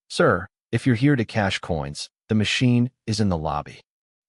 Sir, if you're here to cash coins, the machine is in the lobby.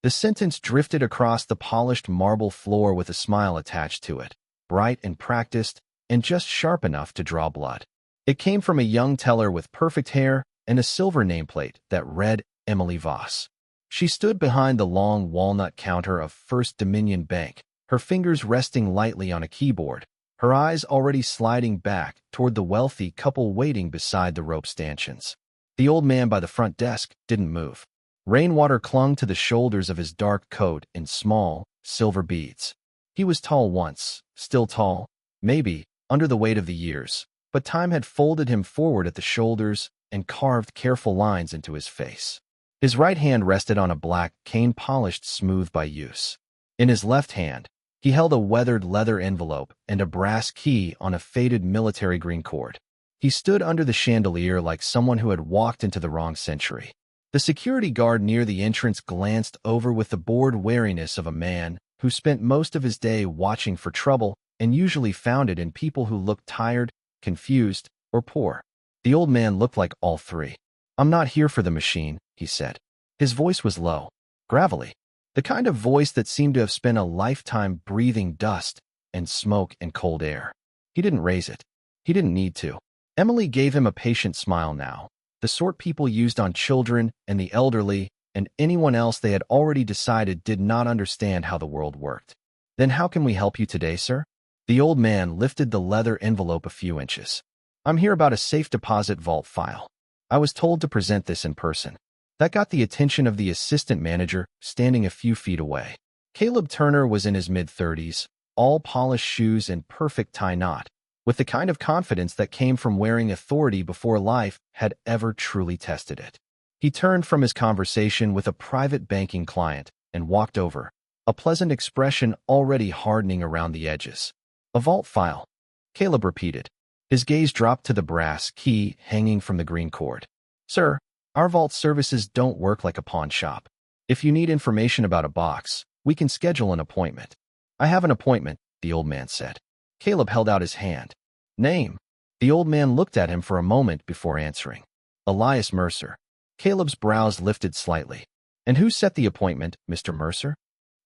The sentence drifted across the polished marble floor with a smile attached to it, bright and practiced, and just sharp enough to draw blood. It came from a young teller with perfect hair and a silver nameplate that read Emily Voss. She stood behind the long walnut counter of First Dominion Bank, her fingers resting lightly on a keyboard, her eyes already sliding back toward the wealthy couple waiting beside the rope stanchions. The old man by the front desk didn't move. Rainwater clung to the shoulders of his dark coat in small, silver beads. He was tall once, still tall, maybe, under the weight of the years, but time had folded him forward at the shoulders and carved careful lines into his face. His right hand rested on a black cane polished smooth by use. In his left hand, he held a weathered leather envelope and a brass key on a faded military green cord. He stood under the chandelier like someone who had walked into the wrong century. The security guard near the entrance glanced over with the bored wariness of a man who spent most of his day watching for trouble and usually found it in people who looked tired, confused, or poor. The old man looked like all three. "I'm not here for the machine," he said. His voice was low, gravelly, the kind of voice that seemed to have spent a lifetime breathing dust and smoke and cold air. He didn't raise it. He didn't need to. Emily gave him a patient smile now, the sort people used on children and the elderly and anyone else they had already decided did not understand how the world worked. "Then how can we help you today, sir?" The old man lifted the leather envelope a few inches. "I'm here about a safe deposit vault file. I was told to present this in person." That got the attention of the assistant manager standing a few feet away. Caleb Turner was in his mid-30s, all polished shoes and perfect tie knot, with the kind of confidence that came from wearing authority before life had ever truly tested it. He turned from his conversation with a private banking client and walked over, a pleasant expression already hardening around the edges. "A vault file," Caleb repeated. His gaze dropped to the brass key hanging from the green cord. "Sir, our vault services don't work like a pawn shop. If you need information about a box, we can schedule an appointment." "I have an appointment," the old man said. Caleb held out his hand. "Name?" The old man looked at him for a moment before answering. "Elias Mercer." Caleb's brows lifted slightly. "And who set the appointment, Mr. Mercer?"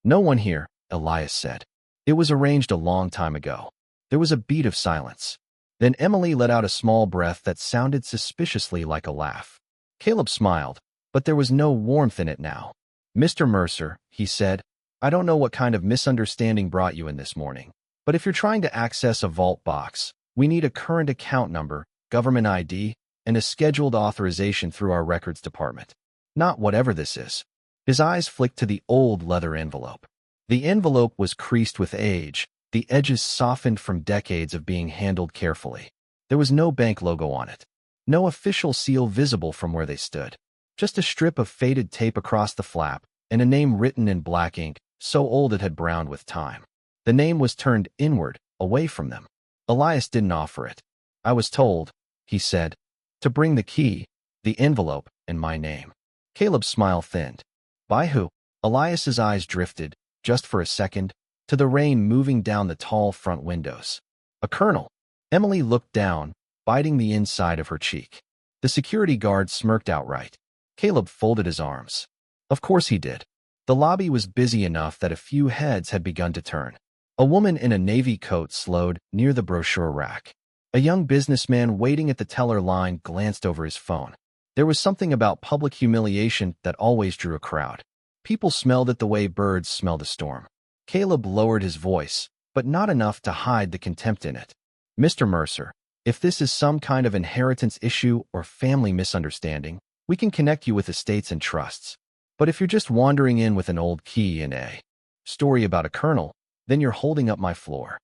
"No one here," Elias said. "It was arranged a long time ago." There was a beat of silence. Then Emily let out a small breath that sounded suspiciously like a laugh. Caleb smiled, but there was no warmth in it now. "Mr. Mercer," he said, "I don't know what kind of misunderstanding brought you in this morning, but if you're trying to access a vault box, we need a current account number, government ID, and a scheduled authorization through our records department. Not whatever this is." His eyes flicked to the old leather envelope. The envelope was creased with age, the edges softened from decades of being handled carefully. There was no bank logo on it. No official seal visible from where they stood. Just a strip of faded tape across the flap, and a name written in black ink, so old it had browned with time. The name was turned inward, away from them. Elias didn't offer it. "I was told," he said, "to bring the key, the envelope, and my name." Caleb's smile thinned. "By who?" Elias's eyes drifted, just for a second, to the rain moving down the tall front windows. "A colonel." Emily looked down, biting the inside of her cheek. The security guard smirked outright. Caleb folded his arms. Of course he did. The lobby was busy enough that a few heads had begun to turn. A woman in a navy coat slowed near the brochure rack. A young businessman waiting at the teller line glanced over his phone. There was something about public humiliation that always drew a crowd. People smelled it the way birds smelled a storm. Caleb lowered his voice, but not enough to hide the contempt in it. "Mr. Mercer, if this is some kind of inheritance issue or family misunderstanding, we can connect you with estates and trusts. But if you're just wandering in with an old key and a story about a colonel, then you're holding up my floor."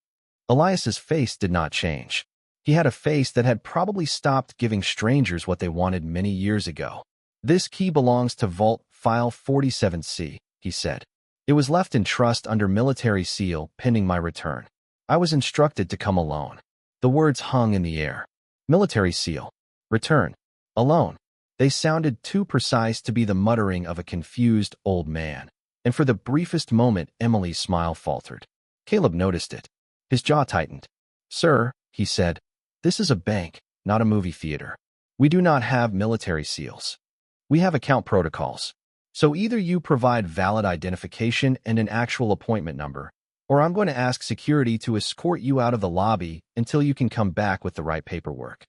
Elias's face did not change. He had a face that had probably stopped giving strangers what they wanted many years ago. "This key belongs to Vault File 47C, he said. "It was left in trust under military seal pending my return. I was instructed to come alone." The words hung in the air. Military seal. Return. Alone. They sounded too precise to be the muttering of a confused old man. And for the briefest moment, Emily's smile faltered. Caleb noticed it. His jaw tightened. "Sir," he said, "this is a bank, not a movie theater. We do not have military seals. We have account protocols. So either you provide valid identification and an actual appointment number, or I'm going to ask security to escort you out of the lobby until you can come back with the right paperwork.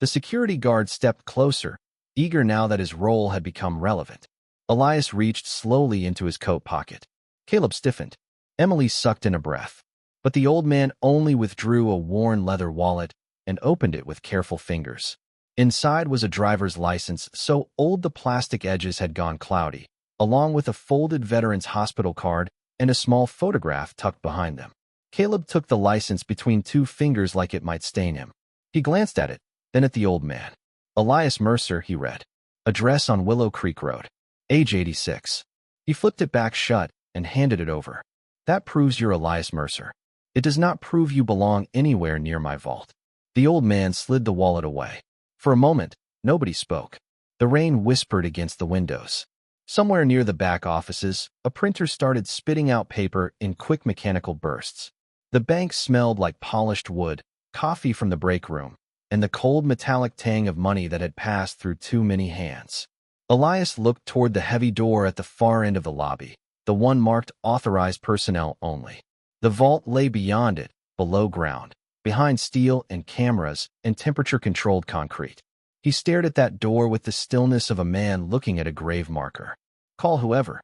The security guard stepped closer, eager now that his role had become relevant. Elias reached slowly into his coat pocket. Caleb stiffened. Emily sucked in a breath. But the old man only withdrew a worn leather wallet and opened it with careful fingers. Inside was a driver's license so old the plastic edges had gone cloudy, along with a folded veteran's hospital card and a small photograph tucked behind them. Caleb took the license between two fingers like it might stain him. He glanced at it, then at the old man. Elias Mercer, he read. Address on Willow Creek Road. Age 86. He flipped it back shut and handed it over. That proves you're Elias Mercer. It does not prove you belong anywhere near my vault. The old man slid the wallet away. For a moment, nobody spoke. The rain whispered against the windows. Somewhere near the back offices, a printer started spitting out paper in quick mechanical bursts. The bank smelled like polished wood, coffee from the break room, and the cold metallic tang of money that had passed through too many hands. Elias looked toward the heavy door at the far end of the lobby, the one marked Authorized Personnel Only. The vault lay beyond it, below ground, behind steel and cameras and temperature-controlled concrete. He stared at that door with the stillness of a man looking at a grave marker. Call whoever.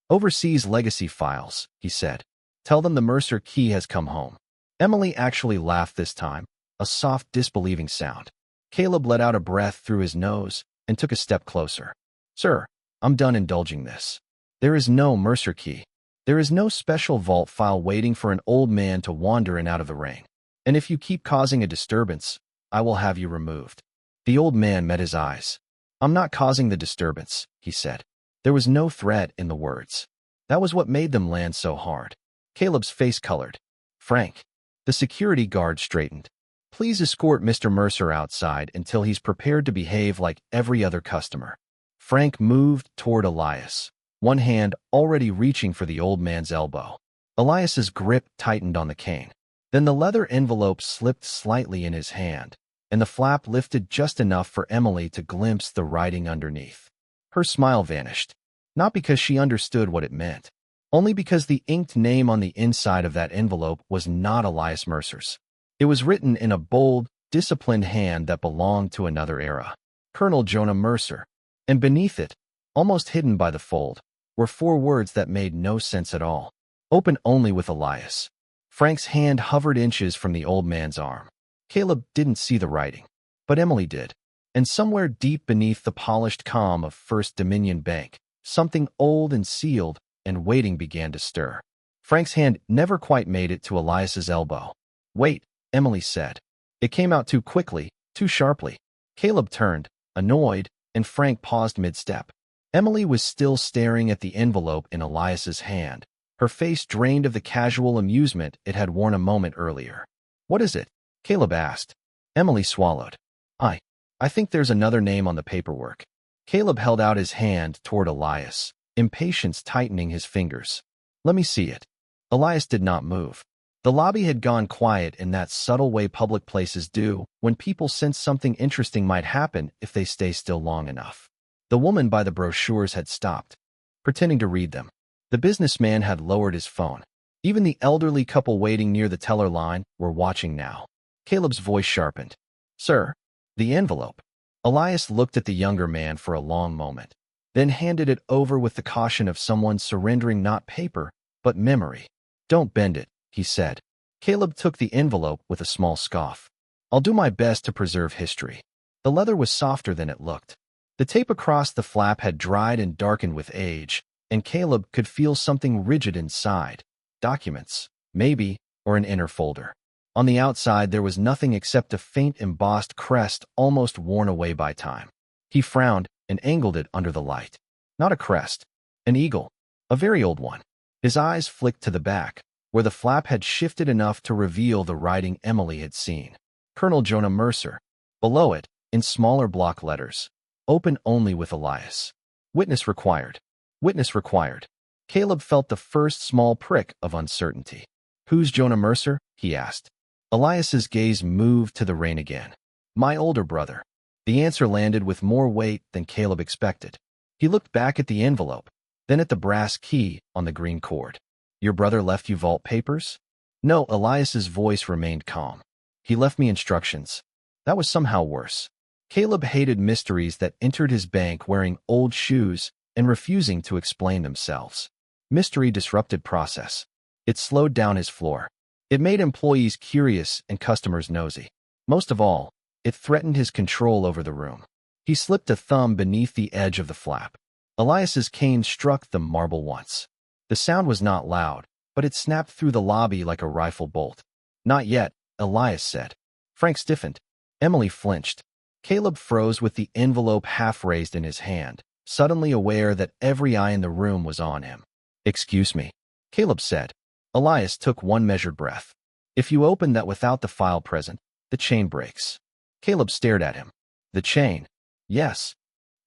Overseas legacy files, he said. Tell them the Mercer key has come home. Emily actually laughed this time, a soft, disbelieving sound. Caleb let out a breath through his nose and took a step closer. Sir, I'm done indulging this. There is no Mercer key. There is no special vault file waiting for an old man to wander in out of the rain. And if you keep causing a disturbance, I will have you removed. The old man met his eyes. I'm not causing the disturbance, he said. There was no threat in the words. That was what made them land so hard. Caleb's face colored. Frank. The security guard straightened. Please escort Mr. Mercer outside until he's prepared to behave like every other customer. Frank moved toward Elias, one hand already reaching for the old man's elbow. Elias's grip tightened on the cane. Then the leather envelope slipped slightly in his hand, and the flap lifted just enough for Emily to glimpse the writing underneath. Her smile vanished, not because she understood what it meant, only because the inked name on the inside of that envelope was not Elias Mercer's. It was written in a bold, disciplined hand that belonged to another era. Colonel Jonah Mercer. And beneath it, almost hidden by the fold, were 4 words that made no sense at all. Open only with Elias. Frank's hand hovered inches from the old man's arm. Caleb didn't see the writing, but Emily did. And somewhere deep beneath the polished calm of First Dominion Bank, something old and sealed and waiting began to stir. Frank's hand never quite made it to Elias's elbow. Wait, Emily said. It came out too quickly, too sharply. Caleb turned, annoyed, and Frank paused mid-step. Emily was still staring at the envelope in Elias's hand, her face drained of the casual amusement it had worn a moment earlier. What is it? Caleb asked. Emily swallowed. I think there's another name on the paperwork. Caleb held out his hand toward Elias, impatience tightening his fingers. Let me see it. Elias did not move. The lobby had gone quiet in that subtle way public places do when people sense something interesting might happen if they stay still long enough. The woman by the brochures had stopped, pretending to read them. The businessman had lowered his phone. Even the elderly couple waiting near the teller line were watching now. Caleb's voice sharpened. Sir, the envelope. Elias looked at the younger man for a long moment, then handed it over with the caution of someone surrendering not paper, but memory. Don't bend it, he said. Caleb took the envelope with a small scoff. I'll do my best to preserve history. The leather was softer than it looked. The tape across the flap had dried and darkened with age, and Caleb could feel something rigid inside. Documents, maybe, or an inner folder. On the outside there was nothing except a faint embossed crest almost worn away by time. He frowned and angled it under the light. Not a crest. An eagle. A very old one. His eyes flicked to the back, where the flap had shifted enough to reveal the writing Emily had seen. Colonel Jonah Mercer. Below it, in smaller block letters. Open only with Elias. Witness required. Witness required. Caleb felt the first small prick of uncertainty. Who's Jonah Mercer? He asked. Elias's gaze moved to the rain again. My older brother. The answer landed with more weight than Caleb expected. He looked back at the envelope, then at the brass key on the green cord. Your brother left you vault papers? No, Elias's voice remained calm. He left me instructions. That was somehow worse. Caleb hated mysteries that entered his bank wearing old shoes and refusing to explain themselves. Mystery disrupted process. It slowed down his floor. It made employees curious and customers nosy. Most of all, it threatened his control over the room. He slipped a thumb beneath the edge of the flap. Elias's cane struck the marble once. The sound was not loud, but it snapped through the lobby like a rifle bolt. Not yet, Elias said. Frank stiffened. Emily flinched. Caleb froze with the envelope half raised in his hand, suddenly aware that every eye in the room was on him. Excuse me, Caleb said. Elias took one measured breath. If you open that without the file present, the chain breaks. Caleb stared at him. The chain? Yes.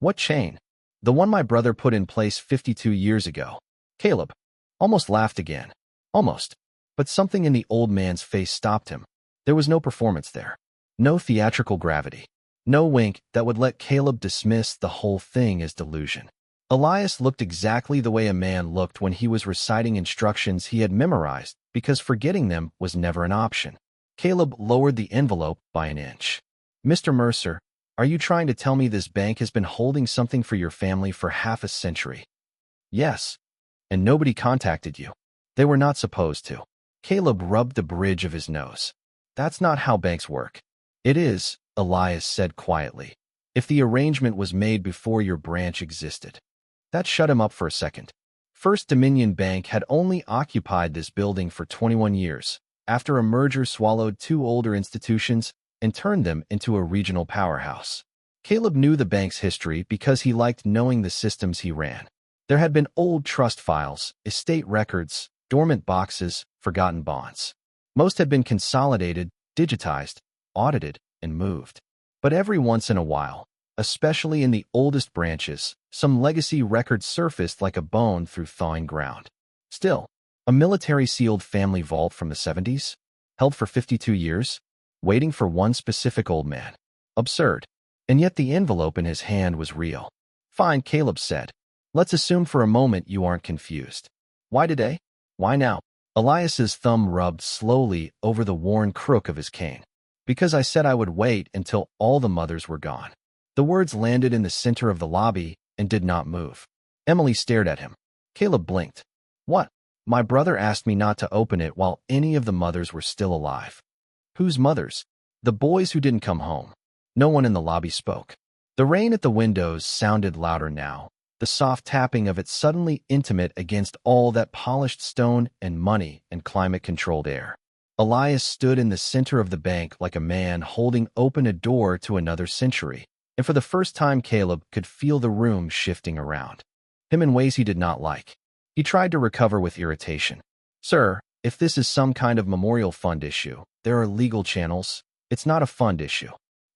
What chain? The one my brother put in place 52 years ago. Caleb almost laughed again. Almost. But something in the old man's face stopped him. There was no performance there. No theatrical gravity. No wink that would let Caleb dismiss the whole thing as delusion. Elias looked exactly the way a man looked when he was reciting instructions he had memorized because forgetting them was never an option. Caleb lowered the envelope by an inch. Mr. Mercer, are you trying to tell me this bank has been holding something for your family for half a century? Yes. And nobody contacted you. They were not supposed to. Caleb rubbed the bridge of his nose. That's not how banks work. It is, Elias said quietly. If the arrangement was made before your branch existed. That shut him up for a second. First Dominion Bank had only occupied this building for 21 years, after a merger swallowed two older institutions and turned them into a regional powerhouse. Caleb knew the bank's history because he liked knowing the systems he ran. There had been old trust files, estate records, dormant boxes, forgotten bonds. Most had been consolidated, digitized, audited, and moved. But every once in a while, especially in the oldest branches, some legacy record surfaced like a bone through thawing ground. Still, a military-sealed family vault from the 70s? Held for 52 years? Waiting for one specific old man. Absurd. And yet the envelope in his hand was real. Fine, Caleb said. Let's assume for a moment you aren't confused. Why today? Why now? Elias's thumb rubbed slowly over the worn crook of his cane. Because I said I would wait until all the mothers were gone. The words landed in the center of the lobby and did not move. Emily stared at him. Caleb blinked. What? My brother asked me not to open it while any of the mothers were still alive. Whose mothers? The boys who didn't come home. No one in the lobby spoke. The rain at the windows sounded louder now, the soft tapping of it suddenly intimate against all that polished stone and money and climate-controlled air. Elias stood in the center of the bank like a man holding open a door to another century, and for the first time Caleb could feel the room shifting around him in ways he did not like. He tried to recover with irritation. Sir, if this is some kind of memorial fund issue, there are legal channels. It's not a fund issue.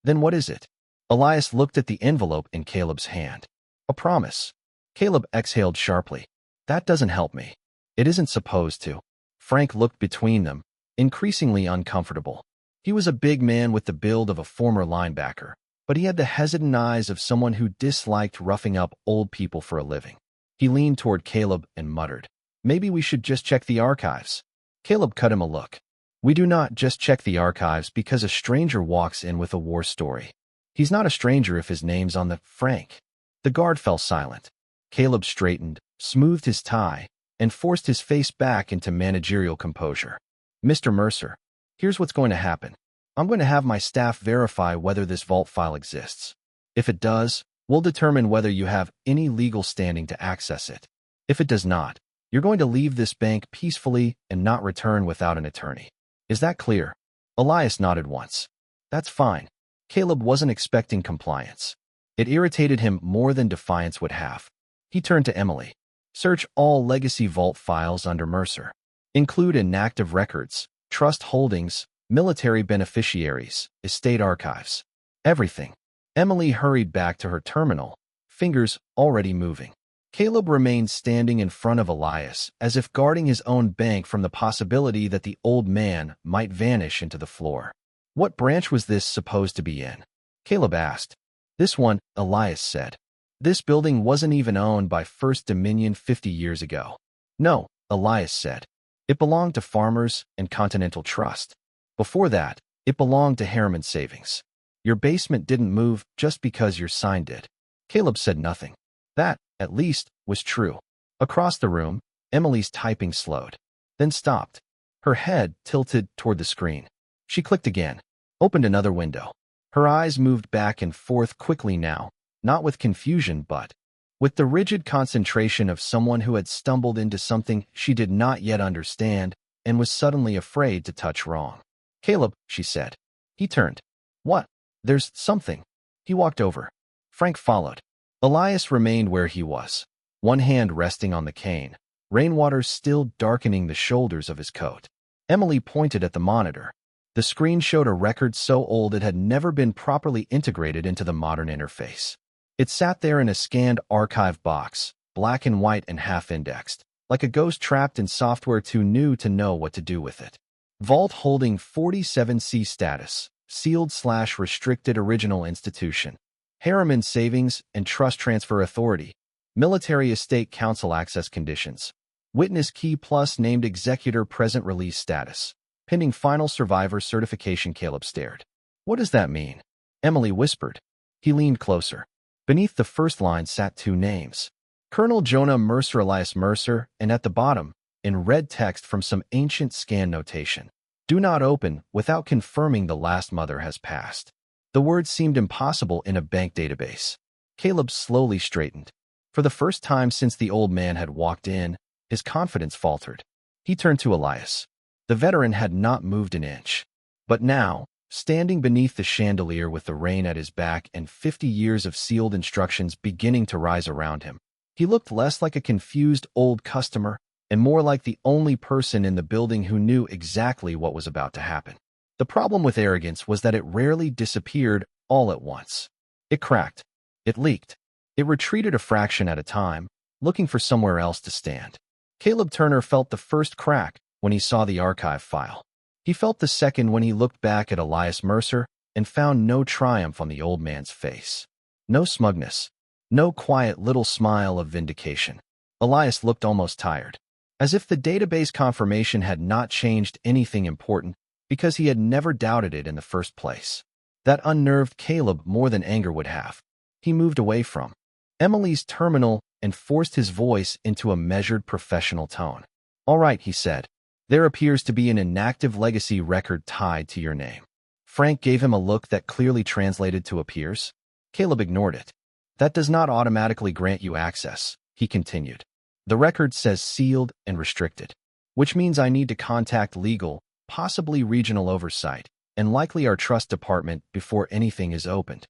Then what is it? Elias looked at the envelope in Caleb's hand. A promise. Caleb exhaled sharply. That doesn't help me. It isn't supposed to. Frank looked between them, increasingly uncomfortable. He was a big man with the build of a former linebacker, but he had the hesitant eyes of someone who disliked roughing up old people for a living. He leaned toward Caleb and muttered, Maybe we should just check the archives. Caleb cut him a look. We do not just check the archives because a stranger walks in with a war story. He's not a stranger if his name's on the Frank. The guard fell silent. Caleb straightened, smoothed his tie, and forced his face back into managerial composure. Mr. Mercer, here's what's going to happen. I'm going to have my staff verify whether this vault file exists. If it does, we'll determine whether you have any legal standing to access it. If it does not, you're going to leave this bank peacefully and not return without an attorney. Is that clear? Elias nodded once. That's fine. Caleb wasn't expecting compliance. It irritated him more than defiance would have. He turned to Emily. Search all legacy vault files under Mercer. Include inactive records, trust holdings, military beneficiaries, estate archives. Everything. Emily hurried back to her terminal, fingers already moving. Caleb remained standing in front of Elias, as if guarding his own bank from the possibility that the old man might vanish into the floor. What branch was this supposed to be in? Caleb asked. This one, Elias said. This building wasn't even owned by First Dominion 50 years ago. No, Elias said. It belonged to farmers and Continental Trust. Before that, it belonged to Harriman Savings. Your basement didn't move just because your sign did. Caleb said nothing. That, at least, was true. Across the room, Emily's typing slowed, then stopped. Her head tilted toward the screen. She clicked again, opened another window. Her eyes moved back and forth quickly now, not with confusion but with the rigid concentration of someone who had stumbled into something she did not yet understand and was suddenly afraid to touch wrong. Caleb, she said. He turned. What? There's something. He walked over. Frank followed. Elias remained where he was, one hand resting on the cane, rainwater still darkening the shoulders of his coat. Emily pointed at the monitor. The screen showed a record so old it had never been properly integrated into the modern interface. It sat there in a scanned archive box, black and white and half-indexed, like a ghost trapped in software too new to know what to do with it. Vault holding 47C status, sealed/restricted original institution. Harriman Savings and Trust Transfer Authority. Military Estate Council access conditions. Witness key plus named executor present release status. Pending final survivor certification. Caleb stared. What does that mean? Emily whispered. He leaned closer. Beneath the first line sat two names. Colonel Jonah Mercer Elias Mercer, and at the bottom, in red text from some ancient scan notation. Do not open without confirming the last mother has passed. The words seemed impossible in a bank database. Caleb slowly straightened. For the first time since the old man had walked in, his confidence faltered. He turned to Elias. The veteran had not moved an inch. But now, standing beneath the chandelier with the rain at his back and 50 years of sealed instructions beginning to rise around him, he looked less like a confused old customer and more like the only person in the building who knew exactly what was about to happen. The problem with arrogance was that it rarely disappeared all at once. It cracked. It leaked. It retreated a fraction at a time, looking for somewhere else to stand. Caleb Turner felt the first crack when he saw the archive file. He felt the second when he looked back at Elias Mercer and found no triumph on the old man's face. No smugness. No quiet little smile of vindication. Elias looked almost tired, as if the database confirmation had not changed anything important because he had never doubted it in the first place. That unnerved Caleb more than anger would have. He moved away from Emily's terminal and forced his voice into a measured professional tone. All right, he said. There appears to be an inactive legacy record tied to your name. Frank gave him a look that clearly translated to appears. Caleb ignored it. That does not automatically grant you access, he continued. The record says sealed and restricted, which means I need to contact legal, possibly regional oversight, and likely our trust department before anything is opened.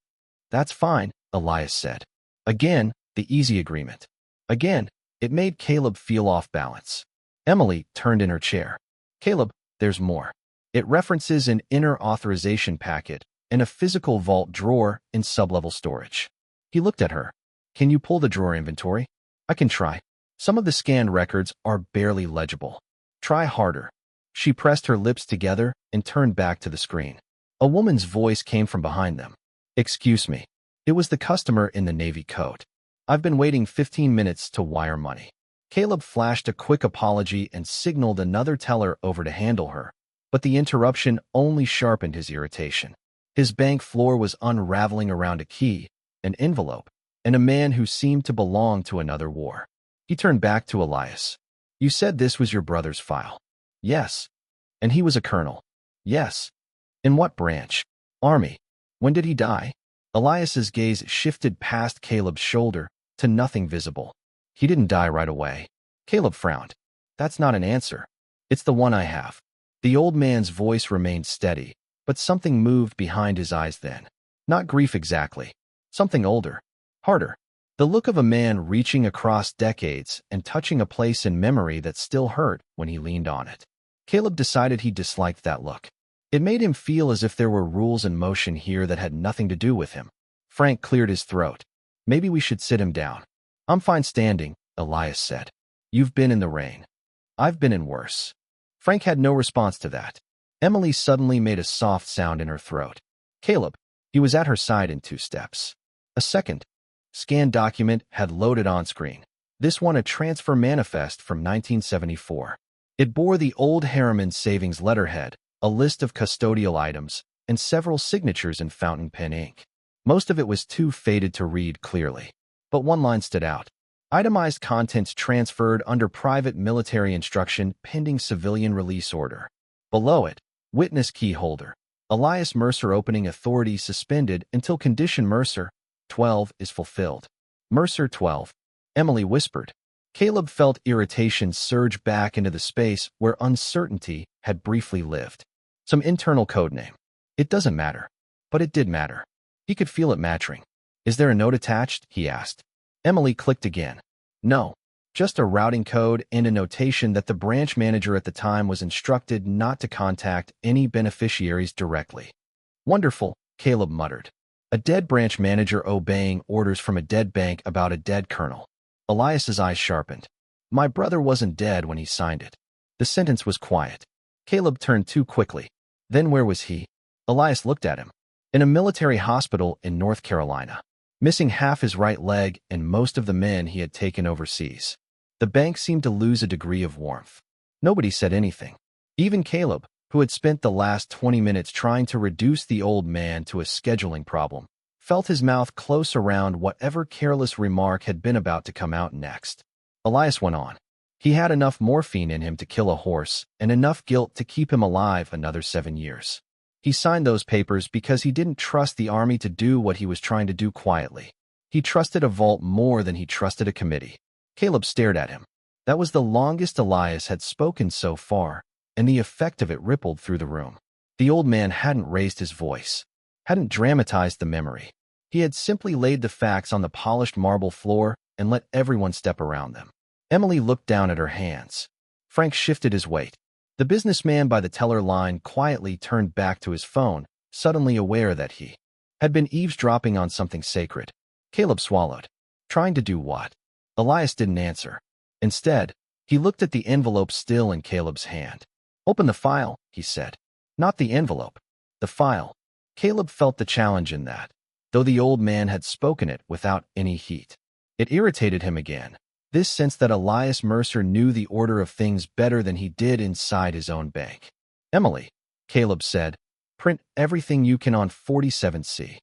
That's fine, Elias said. Again, the easy agreement. Again, it made Caleb feel off balance. Emily turned in her chair. Caleb, there's more. It references an inner authorization packet and a physical vault drawer in sublevel storage. He looked at her. Can you pull the drawer inventory? I can try. Some of the scanned records are barely legible. Try harder. She pressed her lips together and turned back to the screen. A woman's voice came from behind them. Excuse me. It was the customer in the navy coat. I've been waiting 15 minutes to wire money. Caleb flashed a quick apology and signaled another teller over to handle her, but the interruption only sharpened his irritation. His bank floor was unraveling around a key, an envelope, and a man who seemed to belong to another war. He turned back to Elias. You said this was your brother's file. Yes. And he was a colonel. Yes. In what branch? Army. When did he die? Elias's gaze shifted past Caleb's shoulder to nothing visible. He didn't die right away. Caleb frowned. That's not an answer. It's the one I have. The old man's voice remained steady, but something moved behind his eyes then. Not grief exactly. Something older. Harder. The look of a man reaching across decades and touching a place in memory that still hurt when he leaned on it. Caleb decided he disliked that look. It made him feel as if there were rules in motion here that had nothing to do with him. Frank cleared his throat. Maybe we should sit him down. I'm fine standing, Elias said. You've been in the rain. I've been in worse. Frank had no response to that. Emily suddenly made a soft sound in her throat. Caleb. He was at her side in 2 steps. A second scanned document had loaded on screen. This one a transfer manifest from 1974. It bore the old Harriman Savings letterhead, a list of custodial items, and several signatures in fountain pen ink. Most of it was too faded to read clearly. But one line stood out. Itemized contents transferred under private military instruction pending civilian release order. Below it, witness key holder. Elias Mercer opening authority suspended until condition Mercer 12 is fulfilled. Mercer 12. Emily whispered. Caleb felt irritation surge back into the space where uncertainty had briefly lived. Some internal codename. It doesn't matter. But it did matter. He could feel it matching. Is there a note attached? He asked. Emily clicked again. No. Just a routing code and a notation that the branch manager at the time was instructed not to contact any beneficiaries directly. Wonderful, Caleb muttered. A dead branch manager obeying orders from a dead bank about a dead colonel. Elias's eyes sharpened. My brother wasn't dead when he signed it. The sentence was quiet. Caleb turned too quickly. Then where was he? Elias looked at him. In a military hospital in North Carolina. Missing half his right leg and most of the men he had taken overseas. The bank seemed to lose a degree of warmth. Nobody said anything. Even Caleb, who had spent the last 20 minutes trying to reduce the old man to a scheduling problem, felt his mouth close around whatever careless remark had been about to come out next. Elias went on. He had enough morphine in him to kill a horse and enough guilt to keep him alive another 7 years. He signed those papers because he didn't trust the army to do what he was trying to do quietly. He trusted a vault more than he trusted a committee. Caleb stared at him. That was the longest Elias had spoken so far, and the effect of it rippled through the room. The old man hadn't raised his voice, hadn't dramatized the memory. He had simply laid the facts on the polished marble floor and let everyone step around them. Emily looked down at her hands. Frank shifted his weight. The businessman by the teller line quietly turned back to his phone, suddenly aware that he had been eavesdropping on something sacred. Caleb swallowed. Trying to do what? Elias didn't answer. Instead, he looked at the envelope still in Caleb's hand. Open the file, he said. Not the envelope. The file. Caleb felt the challenge in that, though the old man had spoken it without any heat. It irritated him again. This sense that Elias Mercer knew the order of things better than he did inside his own bank. Emily, Caleb said, print everything you can on 47C.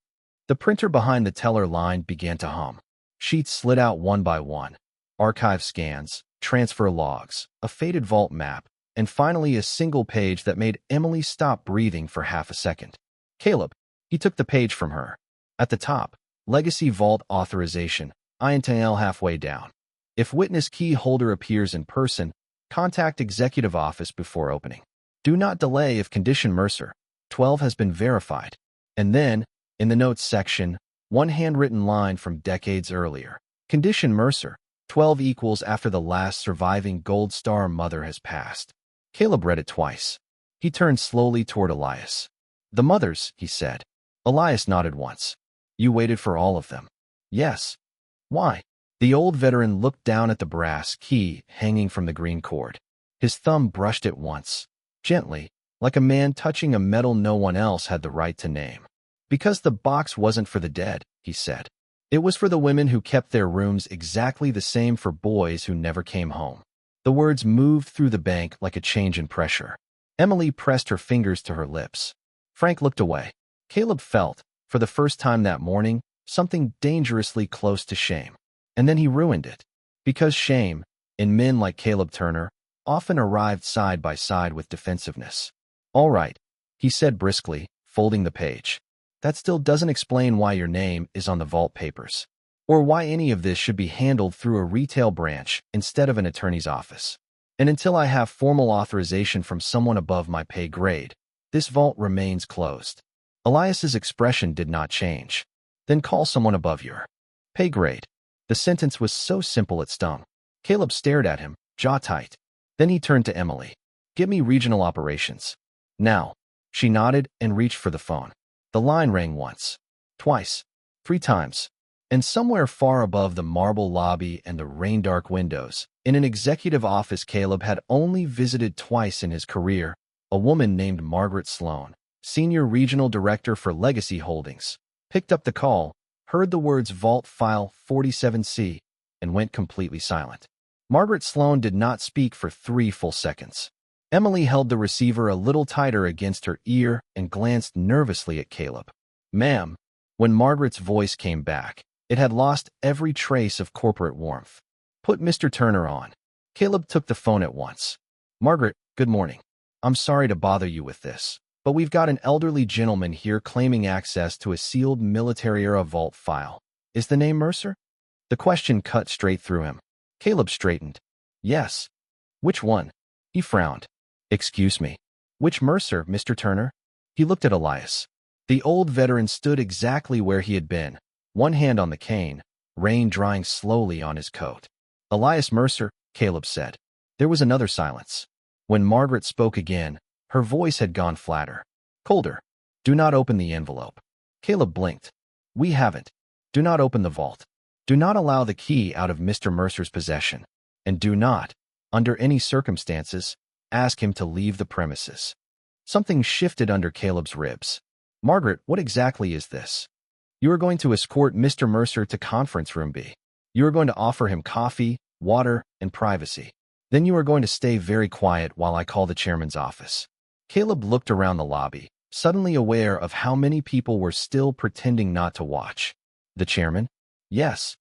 The printer behind the teller line began to hum. Sheets slid out one by one. Archive scans, transfer logs, a faded vault map, and finally a single page that made Emily stop breathing for half a second. Caleb, he took the page from her. At the top, Legacy Vault Authorization, INTL halfway down. If witness key holder appears in person, contact executive office before opening. Do not delay if condition Mercer 12 has been verified. And then, in the notes section, one handwritten line from decades earlier. Condition Mercer 12 equals after the last surviving Gold Star mother has passed. Caleb read it twice. He turned slowly toward Elias. The mothers, he said. Elias nodded once. You waited for all of them. Yes. Why? The old veteran looked down at the brass key hanging from the green cord. His thumb brushed it once, gently, like a man touching a metal no one else had the right to name. Because the box wasn't for the dead, he said. It was for the women who kept their rooms exactly the same for boys who never came home. The words moved through the bank like a change in pressure. Emily pressed her fingers to her lips. Frank looked away. Caleb felt, for the first time that morning, something dangerously close to shame. And then he ruined it. Because shame, in men like Caleb Turner, often arrived side by side with defensiveness. All right, he said briskly, folding the page. That still doesn't explain why your name is on the vault papers. Or why any of this should be handled through a retail branch instead of an attorney's office. And until I have formal authorization from someone above my pay grade, this vault remains closed. Elias's expression did not change. Then call someone above your pay grade. The sentence was so simple it stung. Caleb stared at him, jaw tight. Then he turned to Emily. Give me regional operations. Now. She nodded and reached for the phone. The line rang once, twice, 3 times. And somewhere far above the marble lobby and the rain-dark windows, in an executive office Caleb had only visited twice in his career, a woman named Margaret Sloan, Senior Regional Director for Legacy Holdings, picked up the call. heard the words Vault File 47C, and went completely silent. Margaret Sloane did not speak for 3 full seconds. Emily held the receiver a little tighter against her ear and glanced nervously at Caleb. "Ma'am." When Margaret's voice came back, it had lost every trace of corporate warmth. "Put Mr. Turner on." Caleb took the phone at once. "Margaret, good morning. I'm sorry to bother you with this, but we've got an elderly gentleman here claiming access to a sealed military-era vault file. Is the name Mercer?" The question cut straight through him. Caleb straightened. "Yes." "Which one?" He frowned. "Excuse me. Which Mercer, Mr. Turner?" He looked at Elias. The old veteran stood exactly where he had been, one hand on the cane, rain drying slowly on his coat. "Elias Mercer," Caleb said. There was another silence. When Margaret spoke again, her voice had gone flatter, colder. "Do not open the envelope." Caleb blinked. "We haven't. Do not open the vault. Do not allow the key out of Mr. Mercer's possession. And do not, under any circumstances, ask him to leave the premises." Something shifted under Caleb's ribs. "Margaret, what exactly is this?" "You are going to escort Mr. Mercer to conference room B. You are going to offer him coffee, water, and privacy. Then you are going to stay very quiet while I call the chairman's office." Caleb looked around the lobby, suddenly aware of how many people were still pretending not to watch. "The chairman?" "Yes."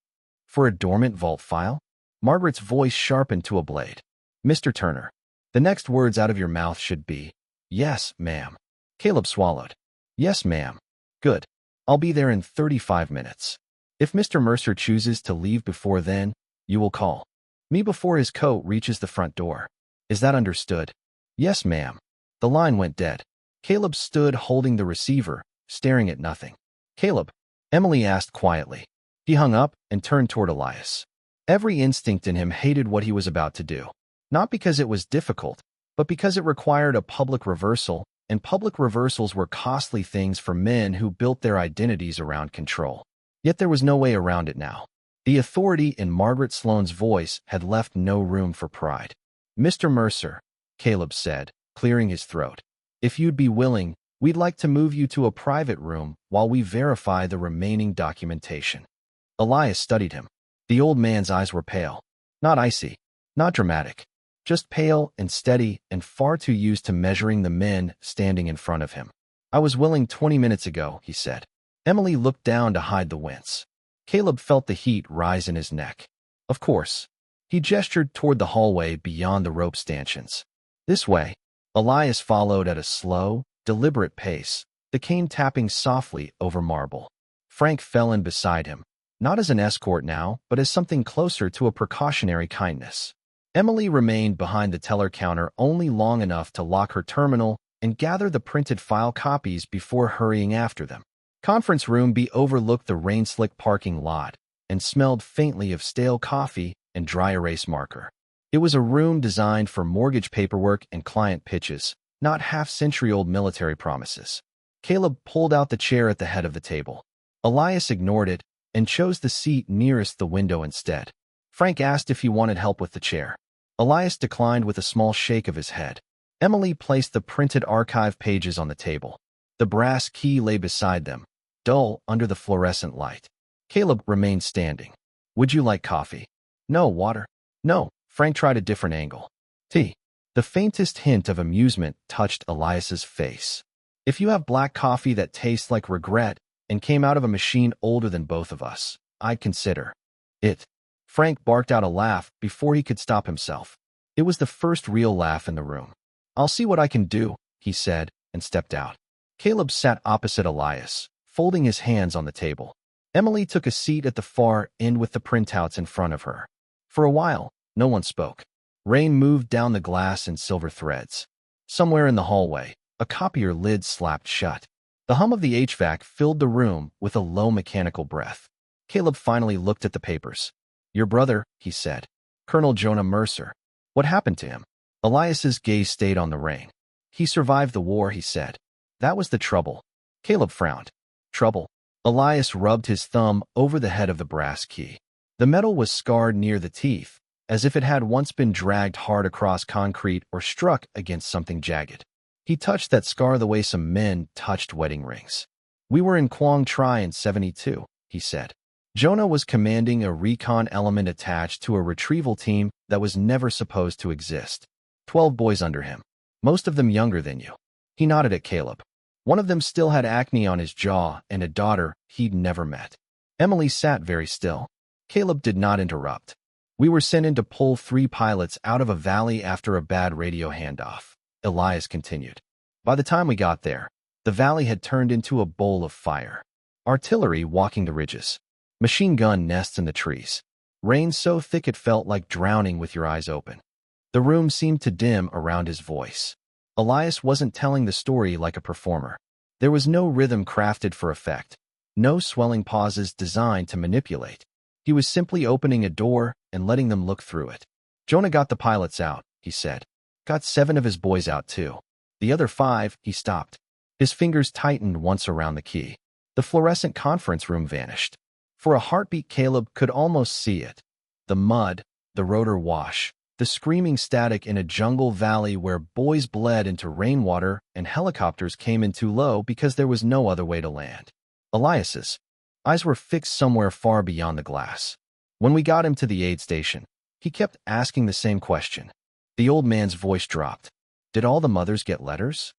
"For a dormant vault file?" Margaret's voice sharpened to a blade. "Mr. Turner, the next words out of your mouth should be, 'Yes, ma'am.'" Caleb swallowed. "Yes, ma'am. Good. I'll be there in 35 minutes. If Mr. Mercer chooses to leave before then, you will call me before his coat reaches the front door. Is that understood?" "Yes, ma'am." The line went dead. Caleb stood holding the receiver, staring at nothing. "Caleb," Emily asked quietly. He hung up and turned toward Elias. Every instinct in him hated what he was about to do. Not because it was difficult, but because it required a public reversal, and public reversals were costly things for men who built their identities around control. Yet there was no way around it now. The authority in Margaret Sloane's voice had left no room for pride. "Mr. Mercer," Caleb said, clearing his throat, "if you'd be willing, we'd like to move you to a private room while we verify the remaining documentation." Elias studied him. The old man's eyes were pale. Not icy, not dramatic, just pale and steady and far too used to measuring the men standing in front of him. "I was willing 20 minutes ago," he said. Emily looked down to hide the wince. Caleb felt the heat rise in his neck. "Of course." He gestured toward the hallway beyond the rope stanchions. "This way." Elias followed at a slow, deliberate pace, the cane tapping softly over marble. Frank fell in beside him, not as an escort now, but as something closer to a precautionary kindness. Emily remained behind the teller counter only long enough to lock her terminal and gather the printed file copies before hurrying after them. Conference room B overlooked the rain-slick parking lot and smelled faintly of stale coffee and dry erase marker. It was a room designed for mortgage paperwork and client pitches, not half-century-old military promises. Caleb pulled out the chair at the head of the table. Elias ignored it and chose the seat nearest the window instead. Frank asked if he wanted help with the chair. Elias declined with a small shake of his head. Emily placed the printed archive pages on the table. The brass key lay beside them, dull under the fluorescent light. Caleb remained standing. "Would you like coffee?" "No. Water?" "No." Frank tried a different angle. "Tea." The faintest hint of amusement touched Elias's face. "If you have black coffee that tastes like regret and came out of a machine older than both of us, I'd consider it." Frank barked out a laugh before he could stop himself. It was the first real laugh in the room. "I'll see what I can do," he said, and stepped out. Caleb sat opposite Elias, folding his hands on the table. Emily took a seat at the far end with the printouts in front of her. For a while, no one spoke. Rain moved down the glass in silver threads. Somewhere in the hallway, a copier lid slapped shut. The hum of the HVAC filled the room with a low mechanical breath. Caleb finally looked at the papers. "Your brother," he said. "Colonel Jonah Mercer. What happened to him?" Elias's gaze stayed on the rain. "He survived the war," he said. "That was the trouble." Caleb frowned. "Trouble?" Elias rubbed his thumb over the head of the brass key. The metal was scarred near the teeth, as if it had once been dragged hard across concrete or struck against something jagged. He touched that scar the way some men touched wedding rings. "We were in Quang Tri in '72, he said. Jonah was commanding a recon element attached to a retrieval team that was never supposed to exist. 12 boys under him, most of them younger than you. He nodded at Caleb. One of them still had acne on his jaw and a daughter he'd never met. Emily sat very still. Caleb did not interrupt. We were sent in to pull 3 pilots out of a valley after a bad radio handoff, Elias continued. By the time we got there, the valley had turned into a bowl of fire. Artillery walking the ridges. Machine gun nests in the trees. Rain so thick it felt like drowning with your eyes open. The room seemed to dim around his voice. Elias wasn't telling the story like a performer. There was no rhythm crafted for effect, no swelling pauses designed to manipulate. He was simply opening a door and letting them look through it. Jonah got the pilots out, he said. Got 7 of his boys out too. The other 5, he stopped. His fingers tightened once around the key. The fluorescent conference room vanished. For a heartbeat, Caleb could almost see it. The mud, the rotor wash, the screaming static in a jungle valley where boys bled into rainwater and helicopters came in too low because there was no other way to land. Elias's eyes were fixed somewhere far beyond the glass. When we got him to the aid station, he kept asking the same question. The old man's voice dropped. Did all the mothers get letters?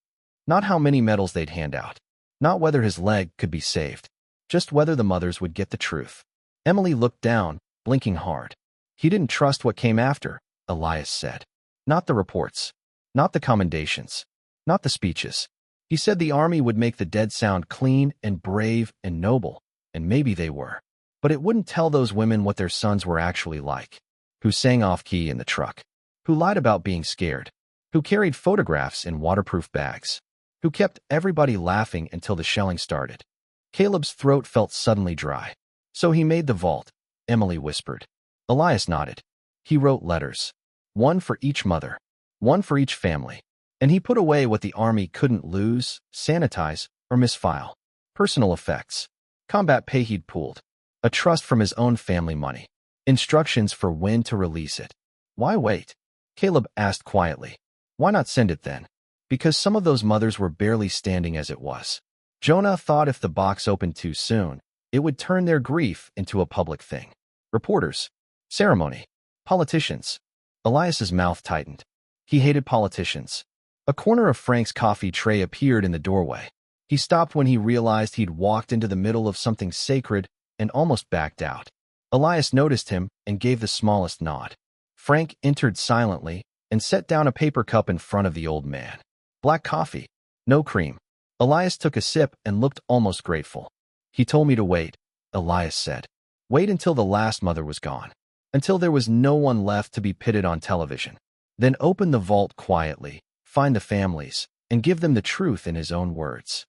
Not how many medals they'd hand out. Not whether his leg could be saved. Just whether the mothers would get the truth. Emily looked down, blinking hard. He didn't trust what came after, Elias said. Not the reports. Not the commendations. Not the speeches. He said the army would make the dead sound clean and brave and noble, and maybe they were. But it wouldn't tell those women what their sons were actually like. Who sang off-key in the truck. Who lied about being scared. Who carried photographs in waterproof bags. Who kept everybody laughing until the shelling started. Caleb's throat felt suddenly dry. So he made the vault, Emily whispered. Elias nodded. He wrote letters. 1 for each mother. 1 for each family. And he put away what the army couldn't lose, sanitize, or misfile. Personal effects. Combat pay he'd pooled. A trust from his own family money. Instructions for when to release it. Why wait? Caleb asked quietly. Why not send it then? Because some of those mothers were barely standing as it was. Jonah thought if the box opened too soon, it would turn their grief into a public thing. Reporters. Ceremony. Politicians. Elias's mouth tightened. He hated politicians. A corner of Frank's coffee tray appeared in the doorway. He stopped when he realized he'd walked into the middle of something sacred and almost backed out. Elias noticed him and gave the smallest nod. Frank entered silently and set down a paper cup in front of the old man. Black coffee. No cream. Elias took a sip and looked almost grateful. He told me to wait, Elias said. Wait until the last mother was gone. Until there was no one left to be pitted on television. Then open the vault quietly, find the families, and give them the truth in his own words.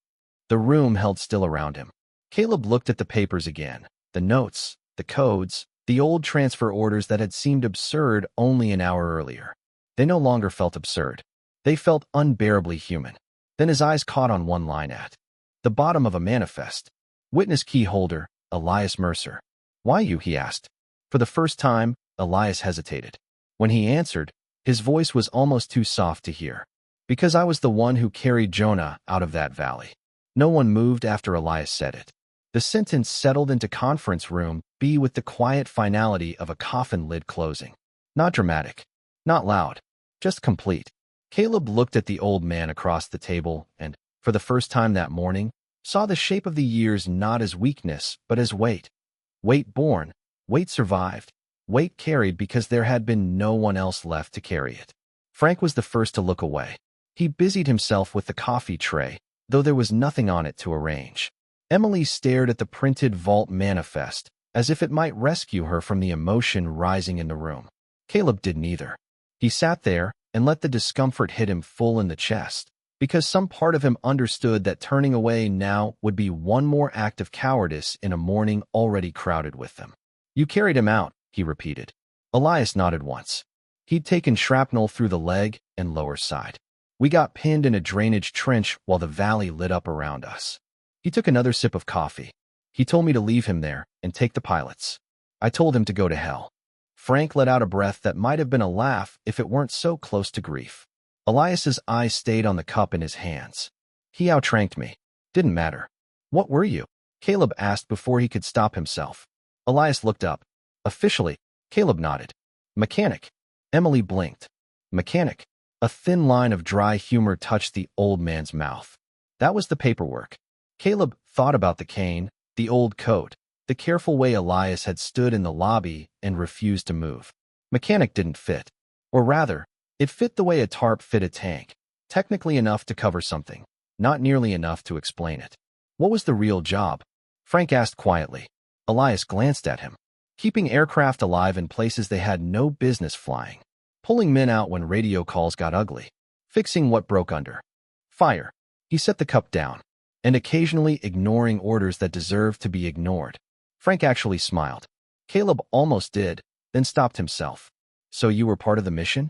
The room held still around him. Caleb looked at the papers again, the notes, the codes, the old transfer orders that had seemed absurd only an hour earlier. They no longer felt absurd. They felt unbearably human. Then his eyes caught on one line at the bottom of a manifest. Witness key holder, Elias Mercer. Why you? He asked. For the first time, Elias hesitated. When he answered, his voice was almost too soft to hear. Because I was the one who carried Jonah out of that valley. No one moved after Elias said it. The sentence settled into conference room B with the quiet finality of a coffin lid closing. Not dramatic. Not loud. Just complete. Caleb looked at the old man across the table and, for the first time that morning, saw the shape of the years not as weakness but as weight. Weight borne, weight survived, weight carried because there had been no one else left to carry it. Frank was the first to look away. He busied himself with the coffee tray, though there was nothing on it to arrange. Emily stared at the printed vault manifest, as if it might rescue her from the emotion rising in the room. Caleb didn't either. He sat there and let the discomfort hit him full in the chest, because some part of him understood that turning away now would be one more act of cowardice in a morning already crowded with them. You carried him out, he repeated. Elias nodded once. He'd taken shrapnel through the leg and lower side. We got pinned in a drainage trench while the valley lit up around us. He took another sip of coffee. He told me to leave him there and take the pilots. I told him to go to hell. Frank let out a breath that might have been a laugh if it weren't so close to grief. Elias's eyes stayed on the cup in his hands. He outranked me. Didn't matter. What were you? Caleb asked before he could stop himself. Elias looked up. Officially, Caleb nodded. Mechanic. Emily blinked. Mechanic. A thin line of dry humor touched the old man's mouth. That was the paperwork. Caleb thought about the cane, the old coat, the careful way Elias had stood in the lobby and refused to move. Mechanic didn't fit. Or rather, it fit the way a tarp fit a tank. Technically enough to cover something, not nearly enough to explain it. What was the real job? Frank asked quietly. Elias glanced at him. Keeping aircraft alive in places they had no business flying. Pulling men out when radio calls got ugly. Fixing what broke under. Fire. He set the cup down. And occasionally ignoring orders that deserved to be ignored. Frank actually smiled. Caleb almost did, then stopped himself. So you were part of the mission?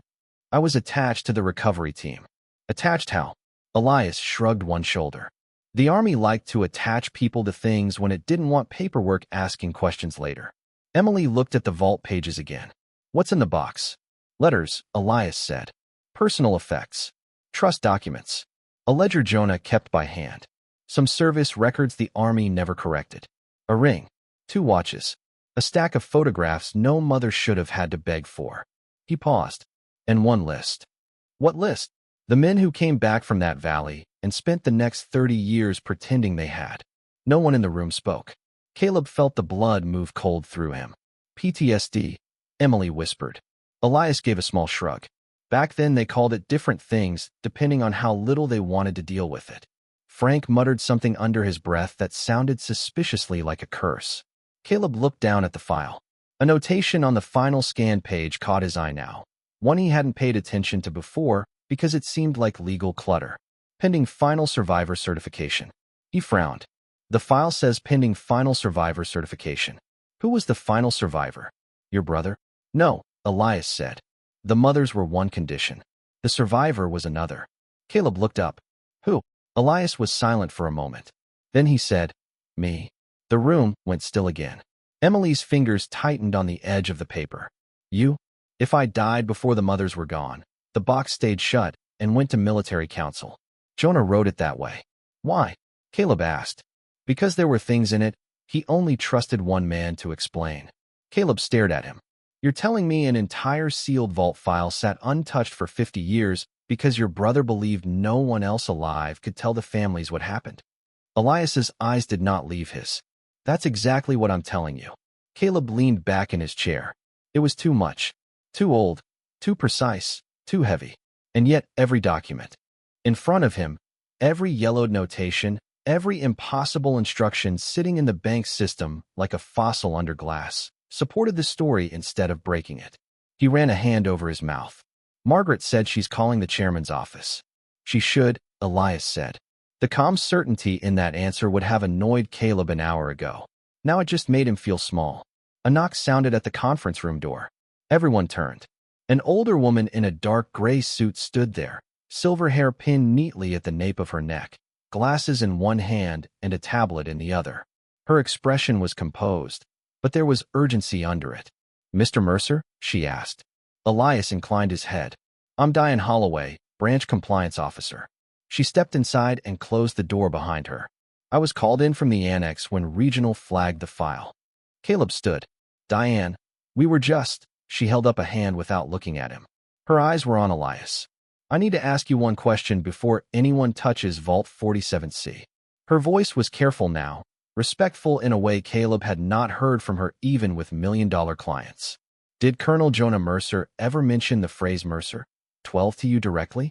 I was attached to the recovery team. Attached how? Elias shrugged one shoulder. The Army liked to attach people to things when it didn't want paperwork asking questions later. Emily looked at the vault pages again. What's in the box? Letters, Elias said. Personal effects. Trust documents. A ledger Jonah kept by hand. Some service records the Army never corrected. A ring. 2 watches. A stack of photographs no mother should have had to beg for. He paused. And 1 list. What list? The men who came back from that valley and spent the next 30 years pretending they had. No one in the room spoke. Caleb felt the blood move cold through him. PTSD, Emily whispered. Elias gave a small shrug. Back then they called it different things depending on how little they wanted to deal with it. Frank muttered something under his breath that sounded suspiciously like a curse. Caleb looked down at the file. A notation on the final scan page caught his eye now. One he hadn't paid attention to before because it seemed like legal clutter. Pending final survivor certification. He frowned. The file says pending final survivor certification. Who was the final survivor? Your brother? No, Elias said. The mothers were one condition. The survivor was another. Caleb looked up. Who? Elias was silent for a moment. Then he said, Me. The room went still again. Emily's fingers tightened on the edge of the paper. You? If I died before the mothers were gone. The box stayed shut and went to military council. Jonah wrote it that way. Why? Caleb asked. Because there were things in it he only trusted one man to explain. Caleb stared at him. You're telling me an entire sealed vault file sat untouched for 50 years because your brother believed no one else alive could tell the families what happened? Elias's eyes did not leave his. That's exactly what I'm telling you. Caleb leaned back in his chair. It was too much. Too old. Too precise. Too heavy. And yet every document. In front of him, every yellowed notation, every impossible instruction sitting in the bank system like a fossil under glass, supported the story instead of breaking it. He ran a hand over his mouth. Margaret said she's calling the chairman's office. She should, Elias said. The calm certainty in that answer would have annoyed Caleb an hour ago. Now it just made him feel small. A knock sounded at the conference room door. Everyone turned. An older woman in a dark gray suit stood there, silver hair pinned neatly at the nape of her neck, glasses in one hand and a tablet in the other. Her expression was composed, but there was urgency under it. Mr. Mercer? She asked. Elias inclined his head. I'm Diane Holloway, branch compliance officer. She stepped inside and closed the door behind her. I was called in from the annex when Regional flagged the file. Caleb stood. Diane, we were just... She held up a hand without looking at him. Her eyes were on Elias. I need to ask you one question before anyone touches Vault 47C. Her voice was careful now, respectful in a way Caleb had not heard from her even with million-dollar clients. Did Colonel Jonah Mercer ever mention the phrase Mercer 12 to you directly?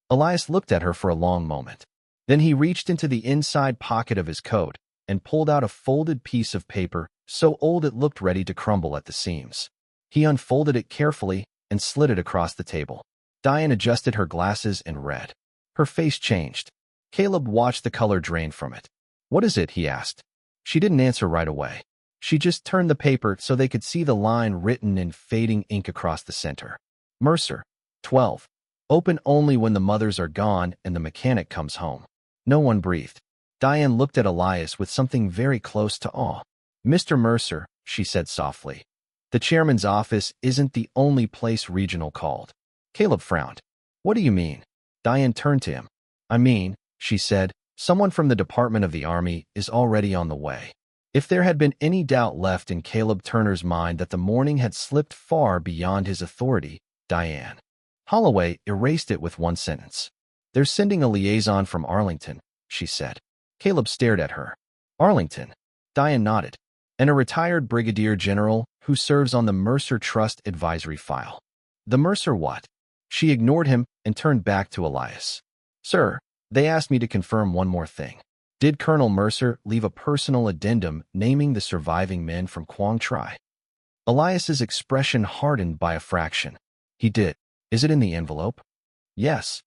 Elias looked at her for a long moment. Then he reached into the inside pocket of his coat and pulled out a folded piece of paper so old it looked ready to crumble at the seams. He unfolded it carefully and slid it across the table. Diane adjusted her glasses and read. Her face changed. Caleb watched the color drain from it. What is it? He asked. She didn't answer right away. She just turned the paper so they could see the line written in fading ink across the center. Mercer, 12. Open only when the mothers are gone and the mechanic comes home. No one breathed. Diane looked at Elias with something very close to awe. Mr. Mercer, she said softly. The chairman's office isn't the only place Regional called. Caleb frowned. What do you mean? Diane turned to him. I mean, she said, Someone from the Department of the Army is already on the way. If there had been any doubt left in Caleb Turner's mind that the morning had slipped far beyond his authority, Diane Holloway erased it with one sentence. "They're sending a liaison from Arlington," she said. Caleb stared at her. "Arlington?" Diane nodded. "And a retired brigadier general who serves on the Mercer Trust advisory file." "The Mercer what?" She ignored him and turned back to Elias. "Sir, they asked me to confirm one more thing. Did Colonel Mercer leave a personal addendum naming the surviving men from Quang Tri?" Elias's expression hardened by a fraction. "He did. Is it in the envelope?" "Yes."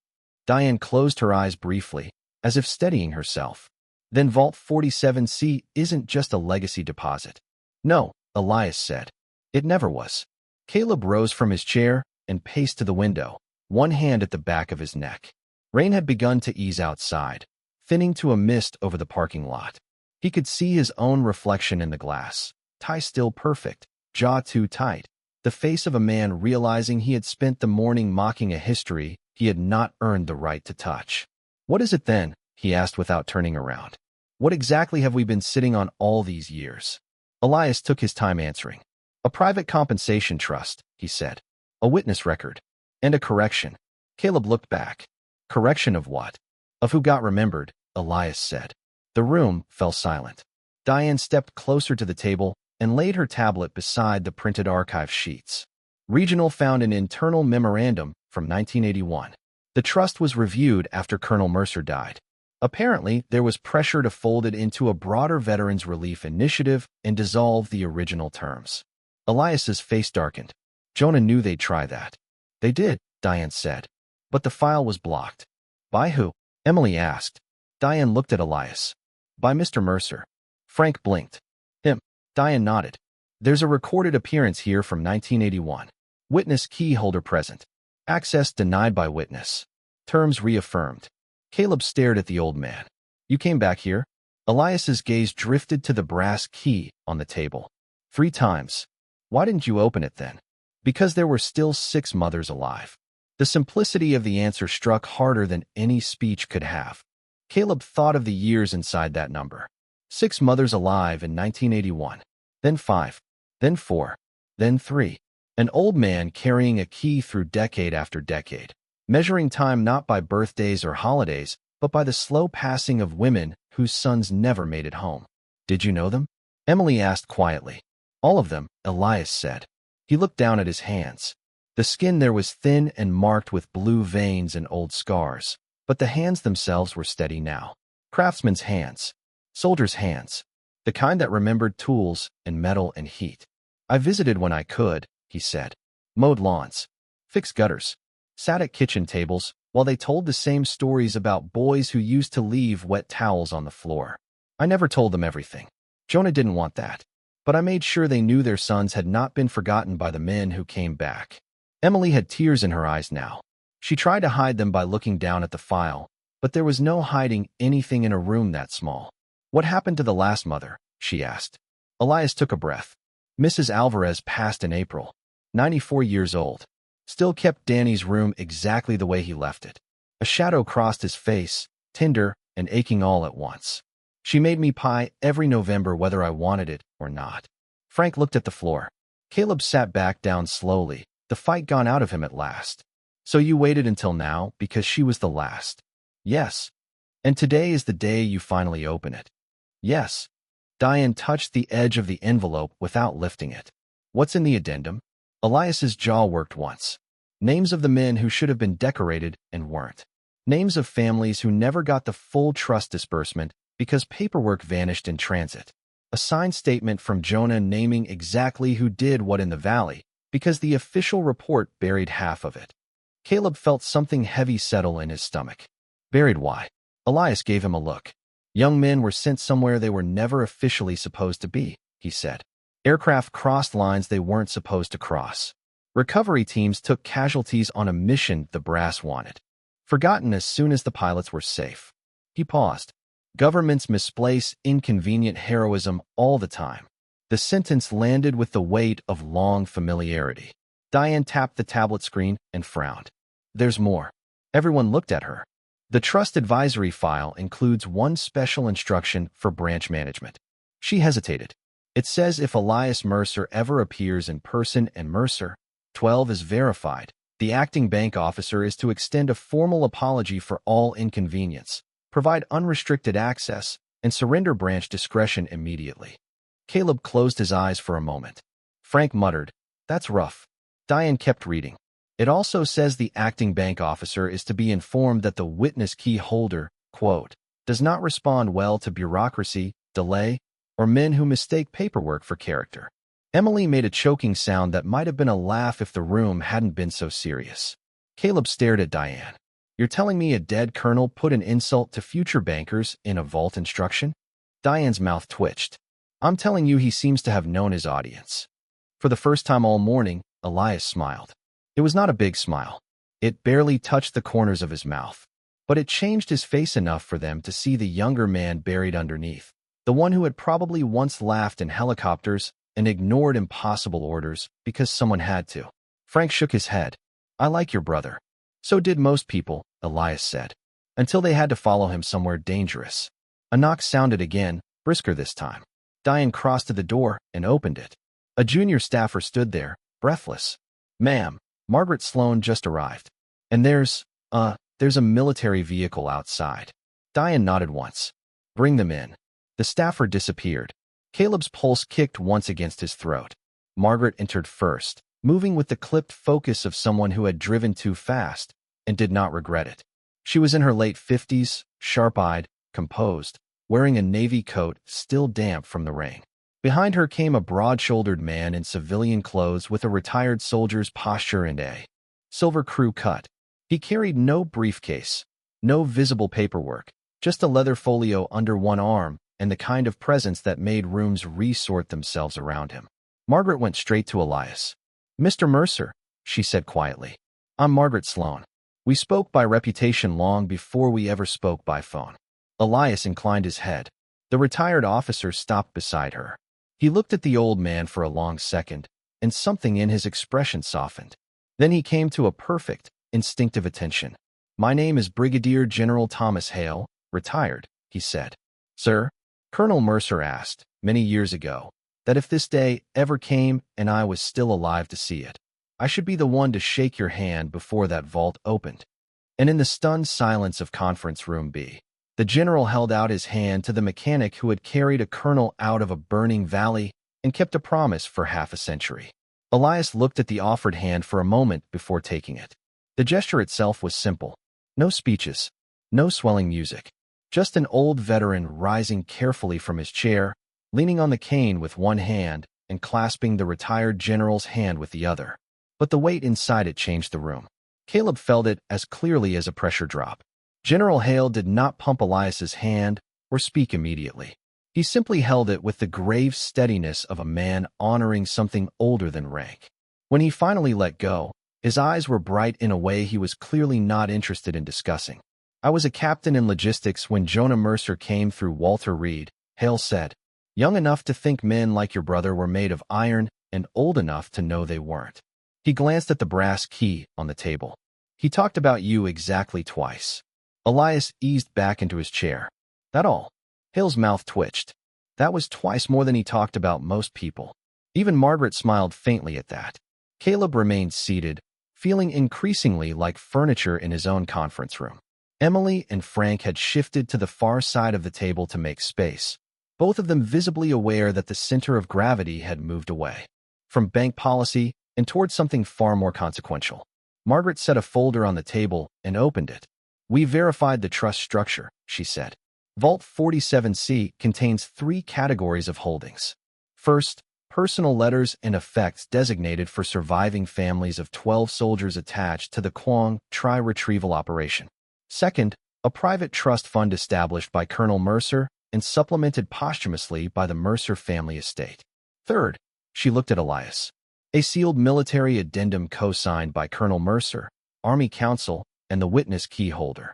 Diane closed her eyes briefly, as if steadying herself. "Then Vault 47C isn't just a legacy deposit." "No," Elias said. "It never was." Caleb rose from his chair and paced to the window, one hand at the back of his neck. Rain had begun to ease outside, thinning to a mist over the parking lot. He could see his own reflection in the glass, tie still perfect, jaw too tight, the face of a man realizing he had spent the morning mocking a history he had not earned the right to touch. "What is it then?" he asked without turning around. "What exactly have we been sitting on all these years?" Elias took his time answering. "A private compensation trust," he said. "A witness record. And a correction." Caleb looked back. "Correction of what?" "Of who got remembered," Elias said. The room fell silent. Diane stepped closer to the table and laid her tablet beside the printed archive sheets. Regional found an internal memorandum from 1981. The trust was reviewed after Colonel Mercer died. Apparently, there was pressure to fold it into a broader Veterans Relief Initiative and dissolve the original terms. Elias's face darkened. Jonah knew they'd try that. "They did," Diane said. "But the file was blocked." "By who?" Emily asked. Diane looked at Elias. "By Mr. Mercer." Frank blinked. "Him." Diane nodded. "There's a recorded appearance here from 1981. Witness key holder present. Access denied by witness. Terms reaffirmed." Caleb stared at the old man. "You came back here?" Elias's gaze drifted to the brass key on the table. "3 times. Why didn't you open it then?" "Because there were still 6 mothers alive." The simplicity of the answer struck harder than any speech could have. Caleb thought of the years inside that number. 6 mothers alive in 1981. Then 5. Then 4. Then 3. An old man carrying a key through decade after decade, measuring time not by birthdays or holidays, but by the slow passing of women whose sons never made it home. "Did you know them?" Emily asked quietly. "All of them," Elias said. He looked down at his hands. The skin there was thin and marked with blue veins and old scars, but the hands themselves were steady now. Craftsmen's hands. Soldiers' hands. The kind that remembered tools and metal and heat. "I visited when I could," he said. "Mowed lawns. Fixed gutters. Sat at kitchen tables while they told the same stories about boys who used to leave wet towels on the floor. I never told them everything. Jonah didn't want that. But I made sure they knew their sons had not been forgotten by the men who came back." Emily had tears in her eyes now. She tried to hide them by looking down at the file, but there was no hiding anything in a room that small. "What happened to the last mother?" she asked. Elias took a breath. "Mrs. Alvarez passed in April. 94 years old. Still kept Danny's room exactly the way he left it." A shadow crossed his face, tender and aching all at once. "She made me pie every November whether I wanted it or not." Frank looked at the floor. Caleb sat back down slowly, the fight gone out of him at last. "So you waited until now because she was the last?" "Yes." "And today is the day you finally open it?" "Yes." Diane touched the edge of the envelope without lifting it. "What's in the addendum?" Elias's jaw worked once. Names of the men who should have been decorated and weren't. Names of families who never got the full trust disbursement because paperwork vanished in transit. A signed statement from Jonah naming exactly who did what in the valley, because the official report buried half of it. Caleb felt something heavy settle in his stomach. Buried why? Elias gave him a look. "Young men were sent somewhere they were never officially supposed to be," he said. "Aircraft crossed lines they weren't supposed to cross. Recovery teams took casualties on a mission the brass wanted. Forgotten as soon as the pilots were safe." He paused. "Governments misplace inconvenient heroism all the time." The sentence landed with the weight of long familiarity. Diane tapped the tablet screen and frowned. "There's more." Everyone looked at her. The trust advisory file includes one special instruction for branch management. She hesitated. It says if Elias Mercer ever appears in person and Mercer, 12 is verified, the acting bank officer is to extend a formal apology for all inconvenience, provide unrestricted access, and surrender branch discretion immediately. Caleb closed his eyes for a moment. Frank muttered, "That's rough." Diane kept reading. It also says the acting bank officer is to be informed that the witness key holder, quote, does not respond well to bureaucracy, delay, or men who mistake paperwork for character. Emily made a choking sound that might have been a laugh if the room hadn't been so serious. Caleb stared at Diane. "You're telling me a dead colonel put an insult to future bankers in a vault instruction?" Diane's mouth twitched. "I'm telling you he seems to have known his audience." For the first time all morning, Elias smiled. It was not a big smile. It barely touched the corners of his mouth. But it changed his face enough for them to see the younger man buried underneath, the one who had probably once laughed in helicopters and ignored impossible orders because someone had to. Frank shook his head. "I like your brother." "So did most people," Elias said, "until they had to follow him somewhere dangerous." A knock sounded again, brisker this time. Diane crossed to the door and opened it. A junior staffer stood there, breathless. "Ma'am, Margaret Sloan just arrived. And there's a military vehicle outside." Diane nodded once. "Bring them in." The staffer disappeared. Caleb's pulse kicked once against his throat. Margaret entered first, moving with the clipped focus of someone who had driven too fast and did not regret it. She was in her late 50s, sharp-eyed, composed, wearing a navy coat still damp from the rain. Behind her came a broad-shouldered man in civilian clothes with a retired soldier's posture and a silver crew cut. He carried no briefcase, no visible paperwork, just a leather folio under one arm and the kind of presence that made rooms resort themselves around him. Margaret went straight to Elias. "Mr. Mercer," she said quietly. "I'm Margaret Sloan. We spoke by reputation long before we ever spoke by phone." Elias inclined his head. The retired officer stopped beside her. He looked at the old man for a long second, and something in his expression softened. Then he came to a perfect, instinctive attention. "My name is Brigadier General Thomas Hale, retired," he said. "Sir?" Colonel Mercer asked, many years ago, that if this day ever came and I was still alive to see it, I should be the one to shake your hand before that vault opened. And in the stunned silence of Conference Room B, the general held out his hand to the mechanic who had carried a colonel out of a burning valley and kept a promise for half a century. Elias looked at the offered hand for a moment before taking it. The gesture itself was simple. No speeches, no swelling music. Just an old veteran rising carefully from his chair, leaning on the cane with one hand and clasping the retired general's hand with the other. But the weight inside it changed the room. Caleb felt it as clearly as a pressure drop. General Hale did not pump Elias's hand or speak immediately. He simply held it with the grave steadiness of a man honoring something older than rank. When he finally let go, his eyes were bright in a way he was clearly not interested in discussing. "I was a captain in logistics when Jonah Mercer came through Walter Reed," Hale said. "Young enough to think men like your brother were made of iron and old enough to know they weren't." He glanced at the brass key on the table. "He talked about you exactly twice." Elias eased back into his chair. "That all?" Hale's mouth twitched. That was twice more than he talked about most people. Even Margaret smiled faintly at that. Caleb remained seated, feeling increasingly like furniture in his own conference room. Emily and Frank had shifted to the far side of the table to make space, both of them visibly aware that the center of gravity had moved away from bank policy and towards something far more consequential. Margaret set a folder on the table and opened it. "We verified the trust structure," she said. Vault 47C contains 3 categories of holdings. First, personal letters and effects designated for surviving families of 12 soldiers attached to the Quang Tri retrieval operation. Second, a private trust fund established by Colonel Mercer and supplemented posthumously by the Mercer family estate. Third, she looked at Elias. A sealed military addendum co-signed by Colonel Mercer, Army Counsel, and the witness key holder.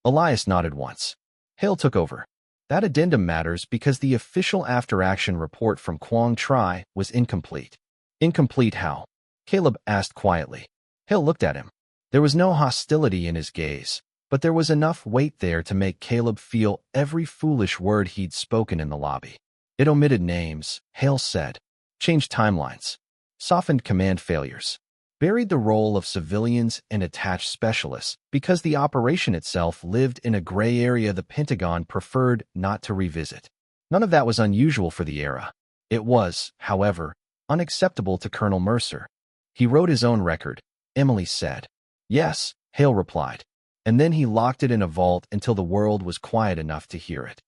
Elias nodded once. Hale took over. "That addendum matters because the official after-action report from Quang Tri was incomplete." "Incomplete how?" Caleb asked quietly. Hale looked at him. There was no hostility in his gaze, but there was enough weight there to make Caleb feel every foolish word he'd spoken in the lobby. It omitted names, Hale said, changed timelines, softened command failures, buried the role of civilians and attached specialists because the operation itself lived in a gray area the Pentagon preferred not to revisit. None of that was unusual for the era. It was, however, unacceptable to Colonel Mercer. He wrote his own record, Emily said. Yes, Hale replied, and then he locked it in a vault until the world was quiet enough to hear it.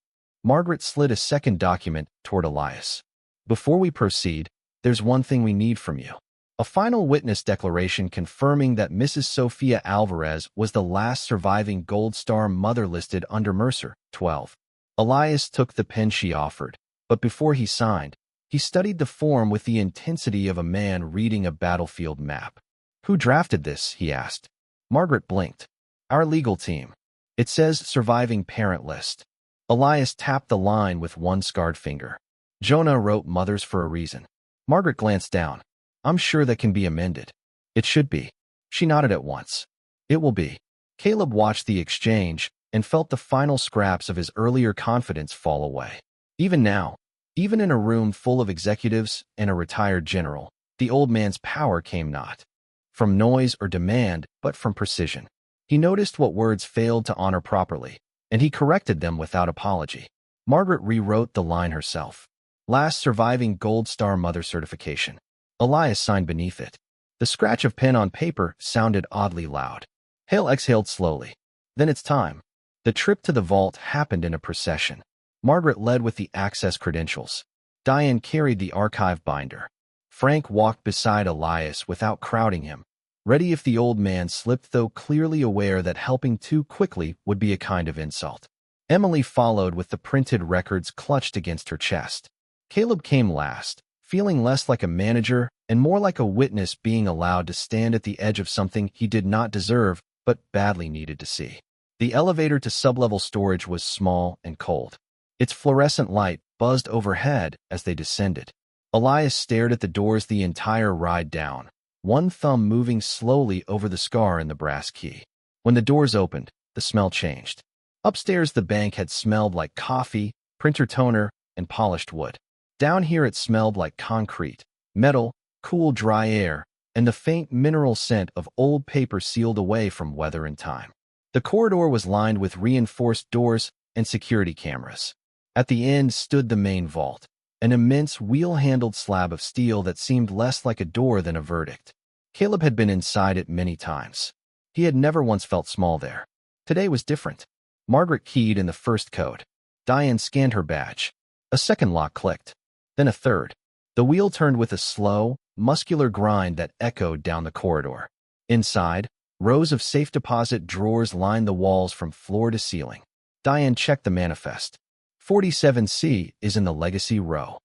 Margaret slid a second document toward Elias. Before we proceed, there's one thing we need from you. A final witness declaration confirming that Mrs. Sophia Alvarez was the last surviving Gold Star mother listed under Mercer, 12. Elias took the pen she offered, but before he signed, he studied the form with the intensity of a man reading a battlefield map. Who drafted this? He asked. Margaret blinked. Our legal team. It says surviving parent list. Elias tapped the line with one scarred finger. Jonah wrote mothers for a reason. Margaret glanced down. I'm sure that can be amended. It should be. She nodded at once. It will be. Caleb watched the exchange and felt the final scraps of his earlier confidence fall away. Even now, even in a room full of executives and a retired general, the old man's power came not from noise or demand, but from precision. He noticed what words failed to honor properly, and he corrected them without apology. Margaret rewrote the line herself. Last surviving Gold Star mother certification. Elias signed beneath it. The scratch of pen on paper sounded oddly loud. Hale exhaled slowly. Then it's time. The trip to the vault happened in a procession. Margaret led with the access credentials. Diane carried the archive binder. Frank walked beside Elias without crowding him, ready if the old man slipped, though clearly aware that helping too quickly would be a kind of insult. Emily followed with the printed records clutched against her chest. Caleb came last, feeling less like a manager and more like a witness being allowed to stand at the edge of something he did not deserve but badly needed to see. The elevator to sublevel storage was small and cold. Its fluorescent light buzzed overhead as they descended. Elias stared at the doors the entire ride down, one thumb moving slowly over the scar in the brass key. When the doors opened, the smell changed. Upstairs, the bank had smelled like coffee, printer toner, and polished wood. Down here, it smelled like concrete, metal, cool, dry air, and the faint mineral scent of old paper sealed away from weather and time. The corridor was lined with reinforced doors and security cameras. At the end stood the main vault, an immense wheel-handled slab of steel that seemed less like a door than a verdict. Caleb had been inside it many times. He had never once felt small there. Today was different. Margaret keyed in the first code. Diane scanned her badge. A second lock clicked. Then a third. The wheel turned with a slow, muscular grind that echoed down the corridor. Inside, rows of safe deposit drawers lined the walls from floor to ceiling. Diane checked the manifest. 47C is in the legacy row.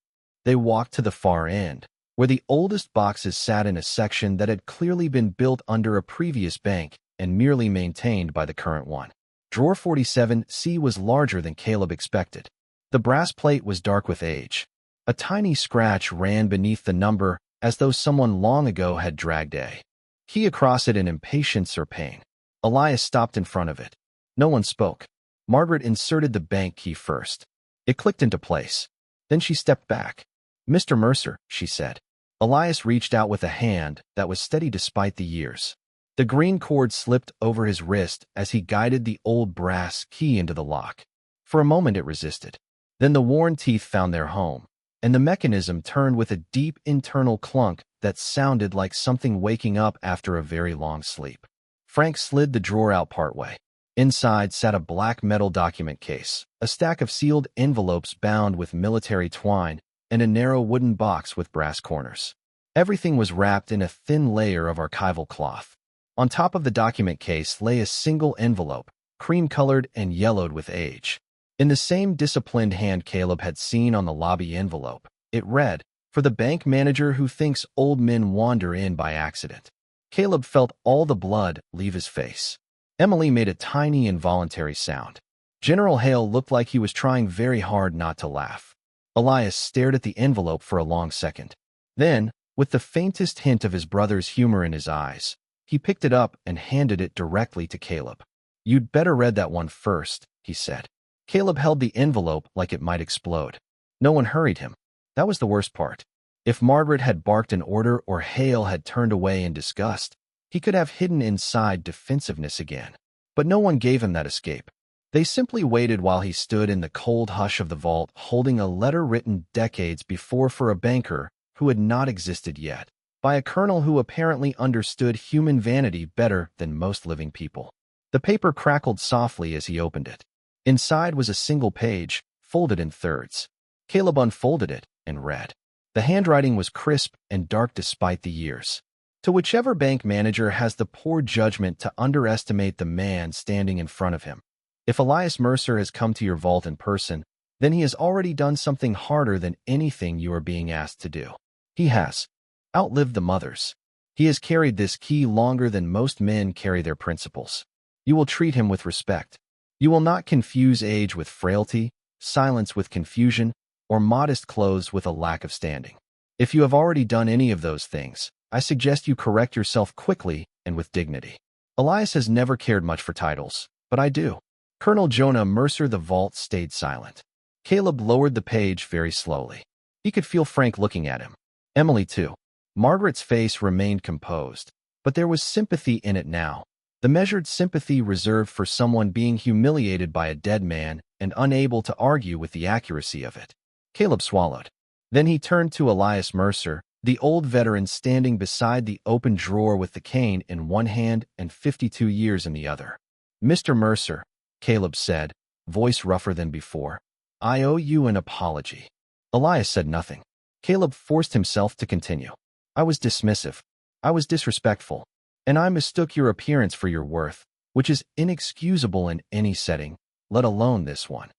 They walked to the far end, where the oldest boxes sat in a section that had clearly been built under a previous bank and merely maintained by the current one. Drawer 47C was larger than Caleb expected. The brass plate was dark with age. A tiny scratch ran beneath the number as though someone long ago had dragged a key across it in impatience or pain. Elias stopped in front of it. No one spoke. Margaret inserted the bank key first. It clicked into place. Then she stepped back. Mr. Mercer, she said. Elias reached out with a hand that was steady despite the years. The green cord slipped over his wrist as he guided the old brass key into the lock. For a moment it resisted. Then the worn teeth found their home, and the mechanism turned with a deep internal clunk that sounded like something waking up after a very long sleep. Frank slid the drawer out partway. Inside sat a black metal document case, a stack of sealed envelopes bound with military twine, and a narrow wooden box with brass corners. Everything was wrapped in a thin layer of archival cloth. On top of the document case lay a single envelope, cream-colored and yellowed with age. In the same disciplined hand Caleb had seen on the lobby envelope, it read, "For the bank manager who thinks old men wander in by accident." Caleb felt all the blood leave his face. Emily made a tiny involuntary sound. General Hale looked like he was trying very hard not to laugh. Elias stared at the envelope for a long second. Then, with the faintest hint of his brother's humor in his eyes, he picked it up and handed it directly to Caleb. "You'd better read that one first," he said. Caleb held the envelope like it might explode. No one hurried him. That was the worst part. If Margaret had barked an order or Hale had turned away in disgust, he could have hidden inside defensiveness again. But no one gave him that escape. They simply waited while he stood in the cold hush of the vault, holding a letter written decades before for a banker who had not existed yet, by a colonel who apparently understood human vanity better than most living people. The paper crackled softly as he opened it. Inside was a single page, folded in thirds. Caleb unfolded it and read. The handwriting was crisp and dark despite the years. To whichever bank manager has the poor judgment to underestimate the man standing in front of him. If Elias Mercer has come to your vault in person, then he has already done something harder than anything you are being asked to do. He has outlived the mothers. He has carried this key longer than most men carry their principles. You will treat him with respect. You will not confuse age with frailty, silence with confusion, or modest clothes with a lack of standing. If you have already done any of those things, I suggest you correct yourself quickly and with dignity. Elias has never cared much for titles, but I do. Colonel Jonah Mercer. The vault stayed silent. Caleb lowered the page very slowly. He could feel Frank looking at him. Emily, too. Margaret's face remained composed, but there was sympathy in it now. The measured sympathy reserved for someone being humiliated by a dead man and unable to argue with the accuracy of it. Caleb swallowed. Then he turned to Elias Mercer, the old veteran standing beside the open drawer with the cane in one hand and 52 years in the other. "Mr. Mercer," Caleb said, voice rougher than before, "I owe you an apology." Elias said nothing. Caleb forced himself to continue. "I was dismissive. I was disrespectful. And I mistook your appearance for your worth, which is inexcusable in any setting, let alone this one."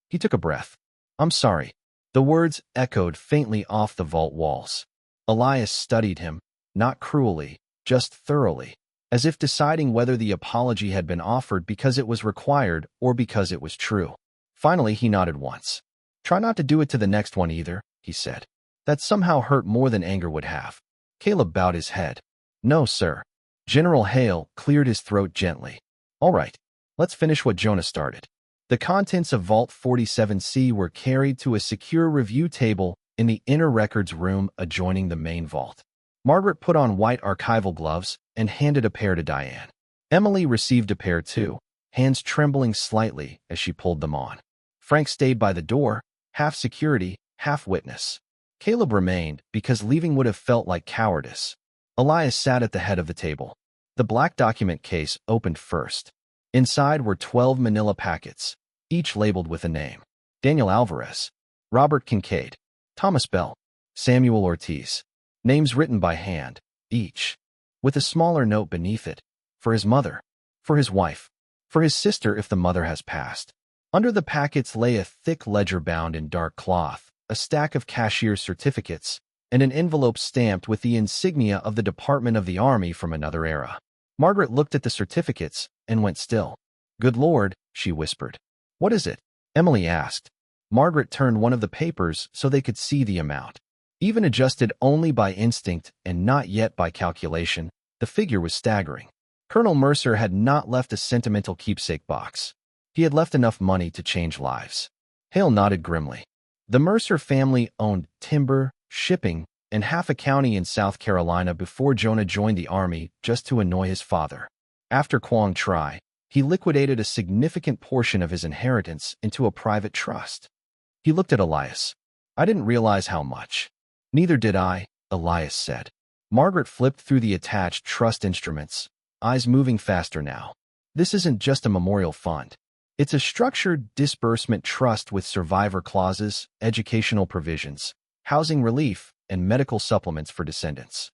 He took a breath. "I'm sorry." The words echoed faintly off the vault walls. Elias studied him, not cruelly, just thoroughly, as if deciding whether the apology had been offered because it was required or because it was true. Finally, he nodded once. "Try not to do it to the next one either," he said. That somehow hurt more than anger would have. Caleb bowed his head. "No, sir." General Hale cleared his throat gently. "All right, let's finish what Jonah started." The contents of Vault 47C were carried to a secure review table in the inner records room adjoining the main vault. Margaret put on white archival gloves and handed a pair to Diane. Emily received a pair too, hands trembling slightly as she pulled them on. Frank stayed by the door, half security, half witness. Caleb remained because leaving would have felt like cowardice. Elias sat at the head of the table. The black document case opened first. Inside were 12 manila packets, each labeled with a name. Daniel Alvarez, Robert Kincaid, Thomas Bell, Samuel Ortiz. Names written by hand, each, with a smaller note beneath it, for his mother, for his wife, for his sister if the mother has passed. Under the packets lay a thick ledger bound in dark cloth, a stack of cashier's certificates, and an envelope stamped with the insignia of the Department of the Army from another era. Margaret looked at the certificates and went still. "Good Lord," she whispered. "What is it?" Emily asked. Margaret turned one of the papers so they could see the amount. Even adjusted only by instinct and not yet by calculation, the figure was staggering. Colonel Mercer had not left a sentimental keepsake box. He had left enough money to change lives. Hale nodded grimly. The Mercer family owned timber, shipping, and half a county in South Carolina before Jonah joined the Army just to annoy his father. After Quang Tri, he liquidated a significant portion of his inheritance into a private trust. He looked at Elias. "I didn't realize how much." "Neither did I," Elias said. Margaret flipped through the attached trust instruments, eyes moving faster now. "This isn't just a memorial fund. It's a structured disbursement trust with survivor clauses, educational provisions, housing relief, and medical supplements for descendants."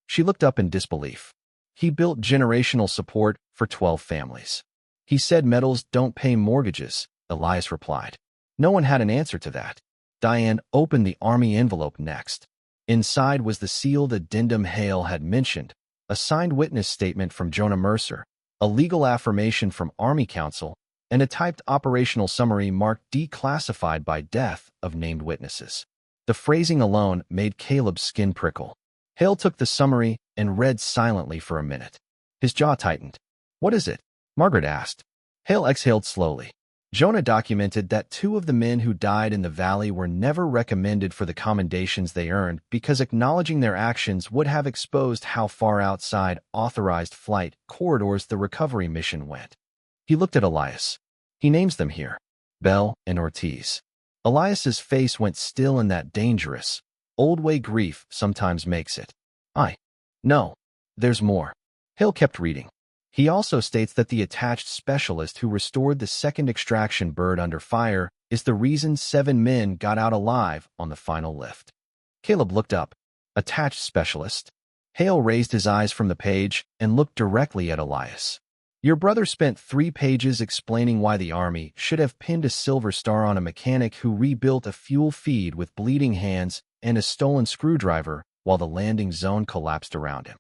She looked up in disbelief. "He built generational support for 12 families. He said metals don't pay mortgages," Elias replied. No one had an answer to that. Diane opened the Army envelope next. Inside was the sealed addendum Hale had mentioned, a signed witness statement from Jonah Mercer, a legal affirmation from Army Counsel, and a typed operational summary marked declassified by death of named witnesses. The phrasing alone made Caleb's skin prickle. Hale took the summary and read silently for a minute. His jaw tightened. "What is it?" Margaret asked. Hale exhaled slowly. Jonah documented that 2 of the men who died in the valley were never recommended for the commendations they earned because acknowledging their actions would have exposed how far outside authorized flight corridors the recovery mission went. He looked at Elias. He names them here: Bell and Ortiz. Elias's face went still in that dangerous, old way grief sometimes makes it. No, there's more. Hale kept reading. He also states that the attached specialist who restored the second extraction bird under fire is the reason 7 men got out alive on the final lift. Caleb looked up. Attached specialist? Hale raised his eyes from the page and looked directly at Elias. Your brother spent 3 pages explaining why the Army should have pinned a silver star on a mechanic who rebuilt a fuel feed with bleeding hands and a stolen screwdriver while the landing zone collapsed around him.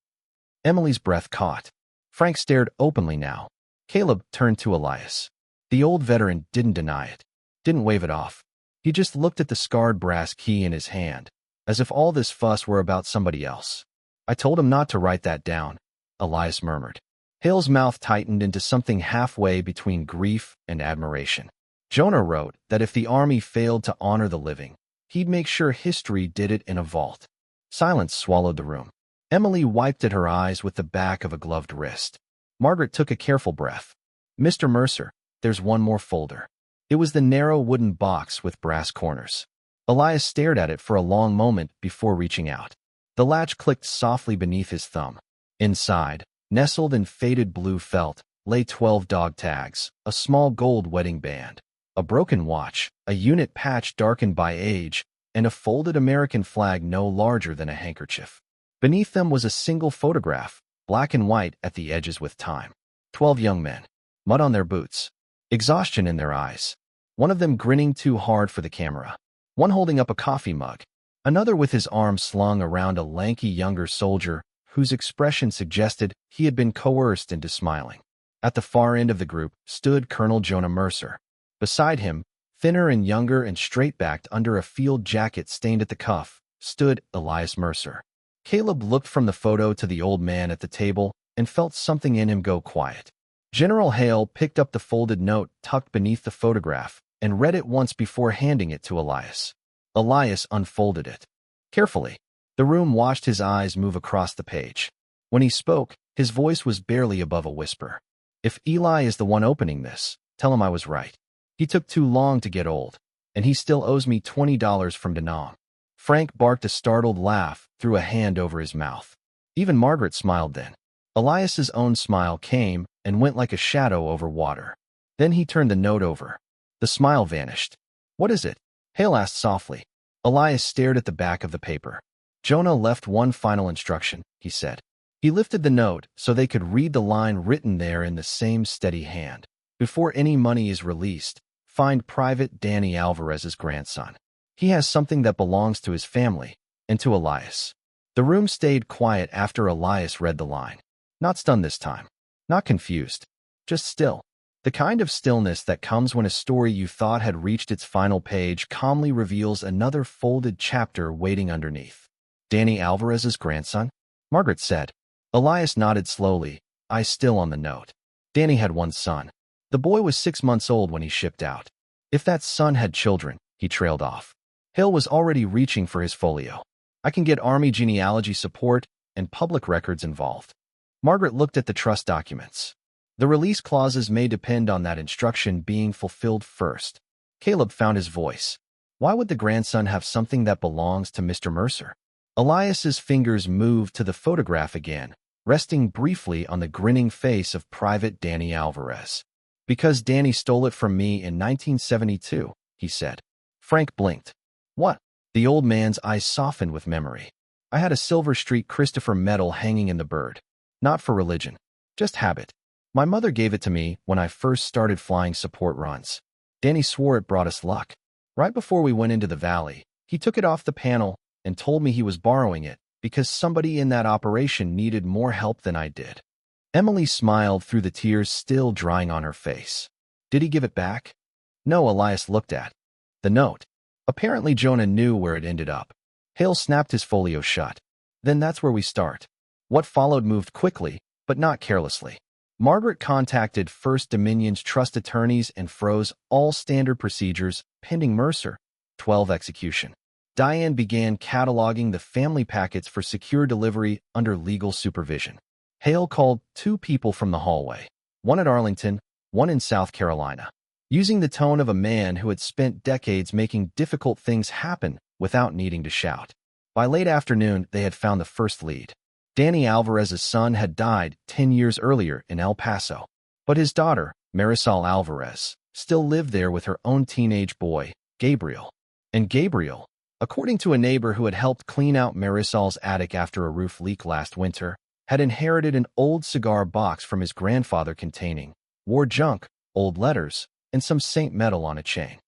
Emily's breath caught. Frank stared openly now. Caleb turned to Elias. The old veteran didn't deny it, didn't wave it off. He just looked at the scarred brass key in his hand, as if all this fuss were about somebody else. I told him not to write that down, Elias murmured. Hale's mouth tightened into something halfway between grief and admiration. Jonah wrote that if the Army failed to honor the living, he'd make sure history did it in a vault. Silence swallowed the room. Emily wiped at her eyes with the back of a gloved wrist. Margaret took a careful breath. Mr. Mercer, there's one more folder. It was the narrow wooden box with brass corners. Elias stared at it for a long moment before reaching out. The latch clicked softly beneath his thumb. Inside, nestled in faded blue felt, lay 12 dog tags, a small gold wedding band, a broken watch, a unit patch darkened by age, and a folded American flag no larger than a handkerchief. Beneath them was a single photograph, black and white at the edges with time. 12 young men, mud on their boots, exhaustion in their eyes. One of them grinning too hard for the camera, one holding up a coffee mug, another with his arm slung around a lanky younger soldier whose expression suggested he had been coerced into smiling. At the far end of the group stood Colonel Jonah Mercer. Beside him, thinner and younger and straight-backed under a field jacket stained at the cuff, stood Elias Mercer. Caleb looked from the photo to the old man at the table and felt something in him go quiet. General Hale picked up the folded note tucked beneath the photograph and read it once before handing it to Elias. Elias unfolded it. Carefully, the room watched his eyes move across the page. When he spoke, his voice was barely above a whisper. If Eli is the one opening this, tell him I was right. He took too long to get old, and he still owes me $20 from Denom. Frank barked a startled laugh, threw a hand over his mouth. Even Margaret smiled then. Elias's own smile came and went like a shadow over water. Then he turned the note over. The smile vanished. What is it? Hale asked softly. Elias stared at the back of the paper. Jonah left one final instruction, he said. He lifted the note so they could read the line written there in the same steady hand. Before any money is released, find Private Danny Alvarez's grandson. He has something that belongs to his family, and to Elias. The room stayed quiet after Elias read the line. Not stunned this time. Not confused. Just still. The kind of stillness that comes when a story you thought had reached its final page calmly reveals another folded chapter waiting underneath. Danny Alvarez's grandson? Margaret said. Elias nodded slowly, eyes still on the note. Danny had one son. The boy was 6 months old when he shipped out. If that son had children, he trailed off. Hill was already reaching for his folio. I can get Army genealogy support and public records involved. Margaret looked at the trust documents. The release clauses may depend on that instruction being fulfilled first. Caleb found his voice. Why would the grandson have something that belongs to Mr. Mercer? Elias's fingers moved to the photograph again, resting briefly on the grinning face of Private Danny Alvarez. Because Danny stole it from me in 1972, he said. Frank blinked. What? The old man's eyes softened with memory. I had a Silver Streak Christopher medal hanging in the bird. Not for religion. Just habit. My mother gave it to me when I first started flying support runs. Danny swore it brought us luck. Right before we went into the valley, he took it off the panel and told me he was borrowing it because somebody in that operation needed more help than I did. Emily smiled through the tears still drying on her face. Did he give it back? No, Elias looked at the note. Apparently Jonah knew where it ended up. Hale snapped his folio shut. Then that's where we start. What followed moved quickly, but not carelessly. Margaret contacted First Dominion's trust attorneys and froze all standard procedures pending Mercer 12 execution. Diane began cataloging the family packets for secure delivery under legal supervision. Hale called 2 people from the hallway, one at Arlington, one in South Carolina, using the tone of a man who had spent decades making difficult things happen without needing to shout. By late afternoon, they had found the first lead. Danny Alvarez's son had died 10 years earlier in El Paso, but his daughter, Marisol Alvarez, still lived there with her own teenage boy, Gabriel. And Gabriel, according to a neighbor who had helped clean out Marisol's attic after a roof leak last winter, had inherited an old cigar box from his grandfather containing war junk, old letters, and some Saint metal on a chain.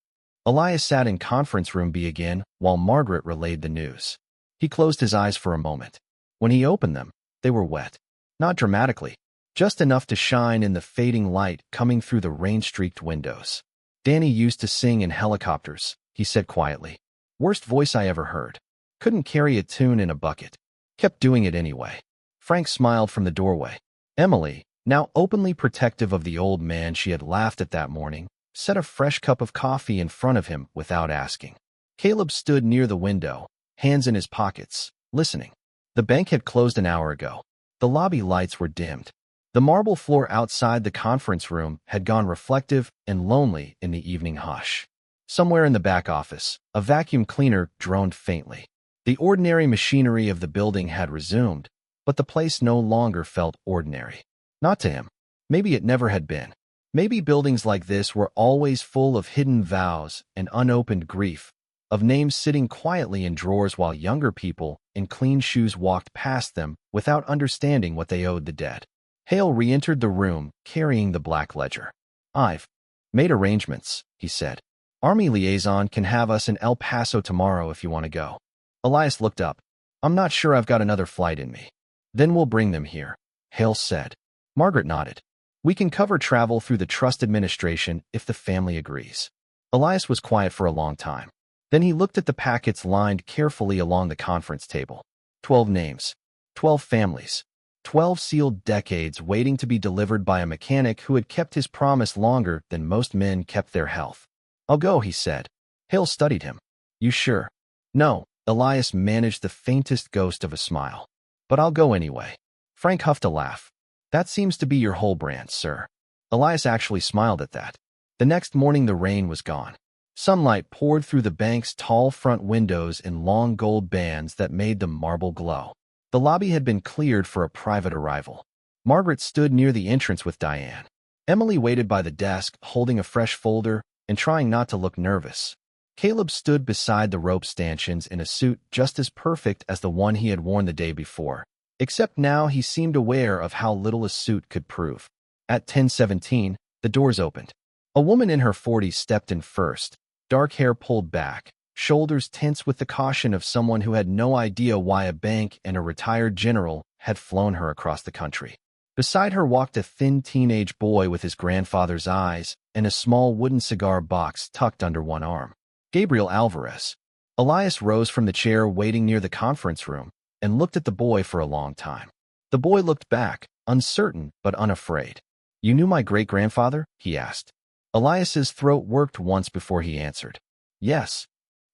Elias sat in conference room B again while Margaret relayed the news. He closed his eyes for a moment. When he opened them, they were wet. Not dramatically, just enough to shine in the fading light coming through the rain-streaked windows. Danny used to sing in helicopters, he said quietly. Worst voice I ever heard. Couldn't carry a tune in a bucket. Kept doing it anyway. Frank smiled from the doorway. Emily, now openly protective of the old man she had laughed at that morning, set a fresh cup of coffee in front of him without asking. Caleb stood near the window, hands in his pockets, listening. The bank had closed an hour ago. The lobby lights were dimmed. The marble floor outside the conference room had gone reflective and lonely in the evening hush. Somewhere in the back office, a vacuum cleaner droned faintly. The ordinary machinery of the building had resumed, but the place no longer felt ordinary. Not to him. Maybe it never had been. Maybe buildings like this were always full of hidden vows and unopened grief, of names sitting quietly in drawers while younger people in clean shoes walked past them without understanding what they owed the dead. Hale re-entered the room, carrying the black ledger. I've made arrangements, he said. Army liaison can have us in El Paso tomorrow if you want to go. Elias looked up. I'm not sure I've got another flight in me. Then we'll bring them here, Hale said. Margaret nodded. We can cover travel through the trust administration if the family agrees. Elias was quiet for a long time. Then he looked at the packets lined carefully along the conference table. 12 names, 12 families, 12 sealed decades waiting to be delivered by a mechanic who had kept his promise longer than most men kept their health. I'll go, he said. Hale studied him. You sure? No, Elias managed the faintest ghost of a smile. But I'll go anyway. Frank huffed a laugh. That seems to be your whole brand, sir. Elias actually smiled at that. The next morning the rain was gone. Sunlight poured through the bank's tall front windows in long gold bands that made the marble glow. The lobby had been cleared for a private arrival. Margaret stood near the entrance with Diane. Emily waited by the desk, holding a fresh folder and trying not to look nervous. Caleb stood beside the rope stanchions in a suit just as perfect as the one he had worn the day before, except now he seemed aware of how little a suit could prove. At 10:17, the doors opened. A woman in her 40s stepped in first, dark hair pulled back, shoulders tense with the caution of someone who had no idea why a bank and a retired general had flown her across the country. Beside her walked a thin teenage boy with his grandfather's eyes and a small wooden cigar box tucked under one arm. Gabriel Alvarez. Elias rose from the chair waiting near the conference room and looked at the boy for a long time. The boy looked back, uncertain but unafraid. You knew my great-grandfather? He asked. Elias's throat worked once before he answered. Yes.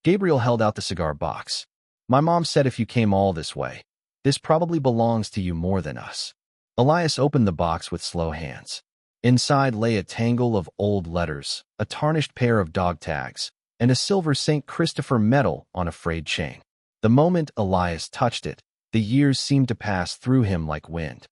Gabriel held out the cigar box. My mom said if you came all this way, this probably belongs to you more than us. Elias opened the box with slow hands. Inside lay a tangle of old letters, a tarnished pair of dog tags, and a silver St. Christopher medal on a frayed chain. The moment Elias touched it, the years seemed to pass through him like wind.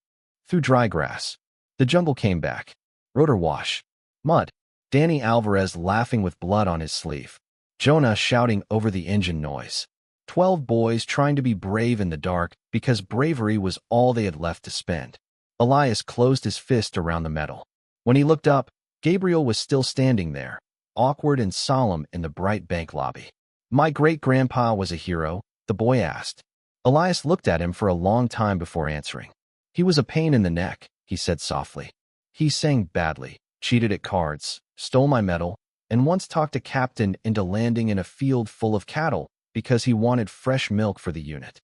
Through dry grass. The jungle came back. Rotor wash. Mud. Danny Alvarez laughing with blood on his sleeve. Jonah shouting over the engine noise. 12 boys trying to be brave in the dark because bravery was all they had left to spend. Elias closed his fist around the medal. When he looked up, Gabriel was still standing there, awkward and solemn in the bright bank lobby. My great-grandpa was a hero, the boy asked. Elias looked at him for a long time before answering. He was a pain in the neck, he said softly. He sang badly, cheated at cards, stole my medal, and once talked a captain into landing in a field full of cattle because he wanted fresh milk for the unit.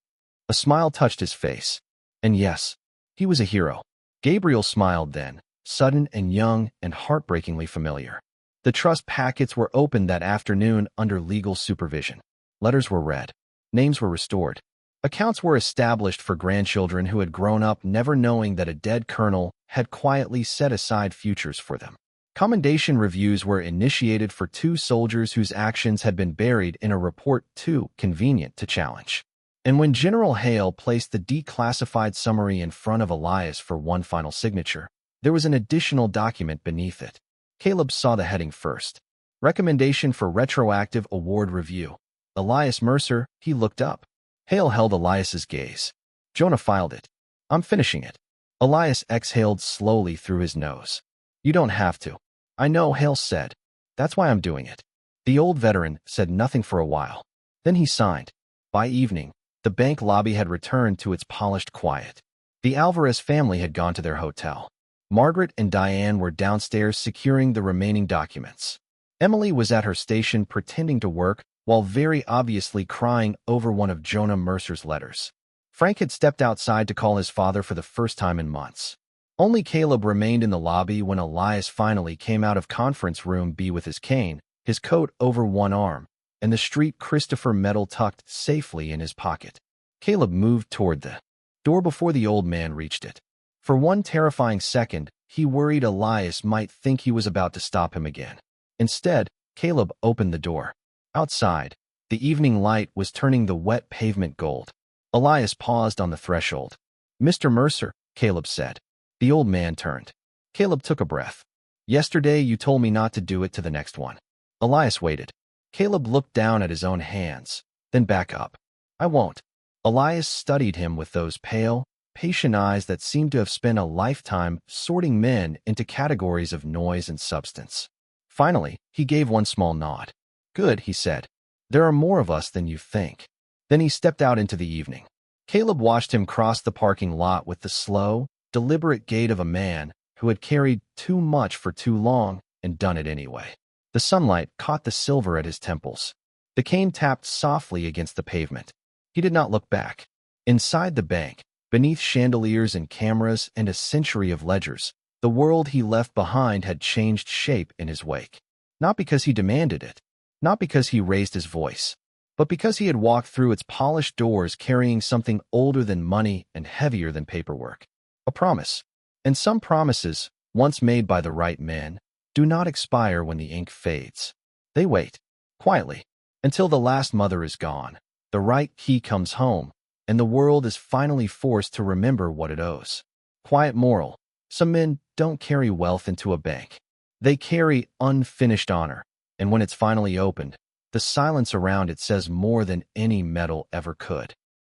A smile touched his face. And yes, he was a hero. Gabriel smiled then, sudden and young and heartbreakingly familiar. The trust packets were opened that afternoon under legal supervision. Letters were read. Names were restored. Accounts were established for grandchildren who had grown up never knowing that a dead colonel had quietly set aside futures for them. Commendation reviews were initiated for 2 soldiers whose actions had been buried in a report too convenient to challenge. And when General Hale placed the declassified summary in front of Elias for one final signature, there was an additional document beneath it. Caleb saw the heading first. Recommendation for retroactive award review. Elias Mercer, he looked up. Hale held Elias's gaze. Jonah filed it. I'm finishing it. Elias exhaled slowly through his nose. You don't have to. I know, Hale said. That's why I'm doing it. The old veteran said nothing for a while. Then he signed. By evening, the bank lobby had returned to its polished quiet. The Alvarez family had gone to their hotel. Margaret and Diane were downstairs securing the remaining documents. Emily was at her station pretending to work while very obviously crying over one of Jonah Mercer's letters. Frank had stepped outside to call his father for the first time in months. Only Caleb remained in the lobby when Elias finally came out of conference room B with his cane, his coat over one arm, and the street Christopher medal tucked safely in his pocket. Caleb moved toward the door before the old man reached it. For one terrifying second, he worried Elias might think he was about to stop him again. Instead, Caleb opened the door. Outside, the evening light was turning the wet pavement gold. Elias paused on the threshold. Mr. Mercer, Caleb said. The old man turned. Caleb took a breath. Yesterday you told me not to do it to the next one. Elias waited. Caleb looked down at his own hands, then back up. I won't. Elias studied him with those pale, patient eyes that seemed to have spent a lifetime sorting men into categories of noise and substance. Finally, he gave one small nod. Good, he said. There are more of us than you think. Then he stepped out into the evening. Caleb watched him cross the parking lot with the slow, deliberate gait of a man who had carried too much for too long and done it anyway. The sunlight caught the silver at his temples. The cane tapped softly against the pavement. He did not look back. Inside the bank, beneath chandeliers and cameras and a century of ledgers, the world he left behind had changed shape in his wake. Not because he demanded it, not because he raised his voice, but because he had walked through its polished doors carrying something older than money and heavier than paperwork. A promise. And some promises, once made by the right men, do not expire when the ink fades. They wait, quietly, until the last mother is gone, the right key comes home, and the world is finally forced to remember what it owes. Quiet moral. Some men don't carry wealth into a bank. They carry unfinished honor, and when it's finally opened, the silence around it says more than any medal ever could.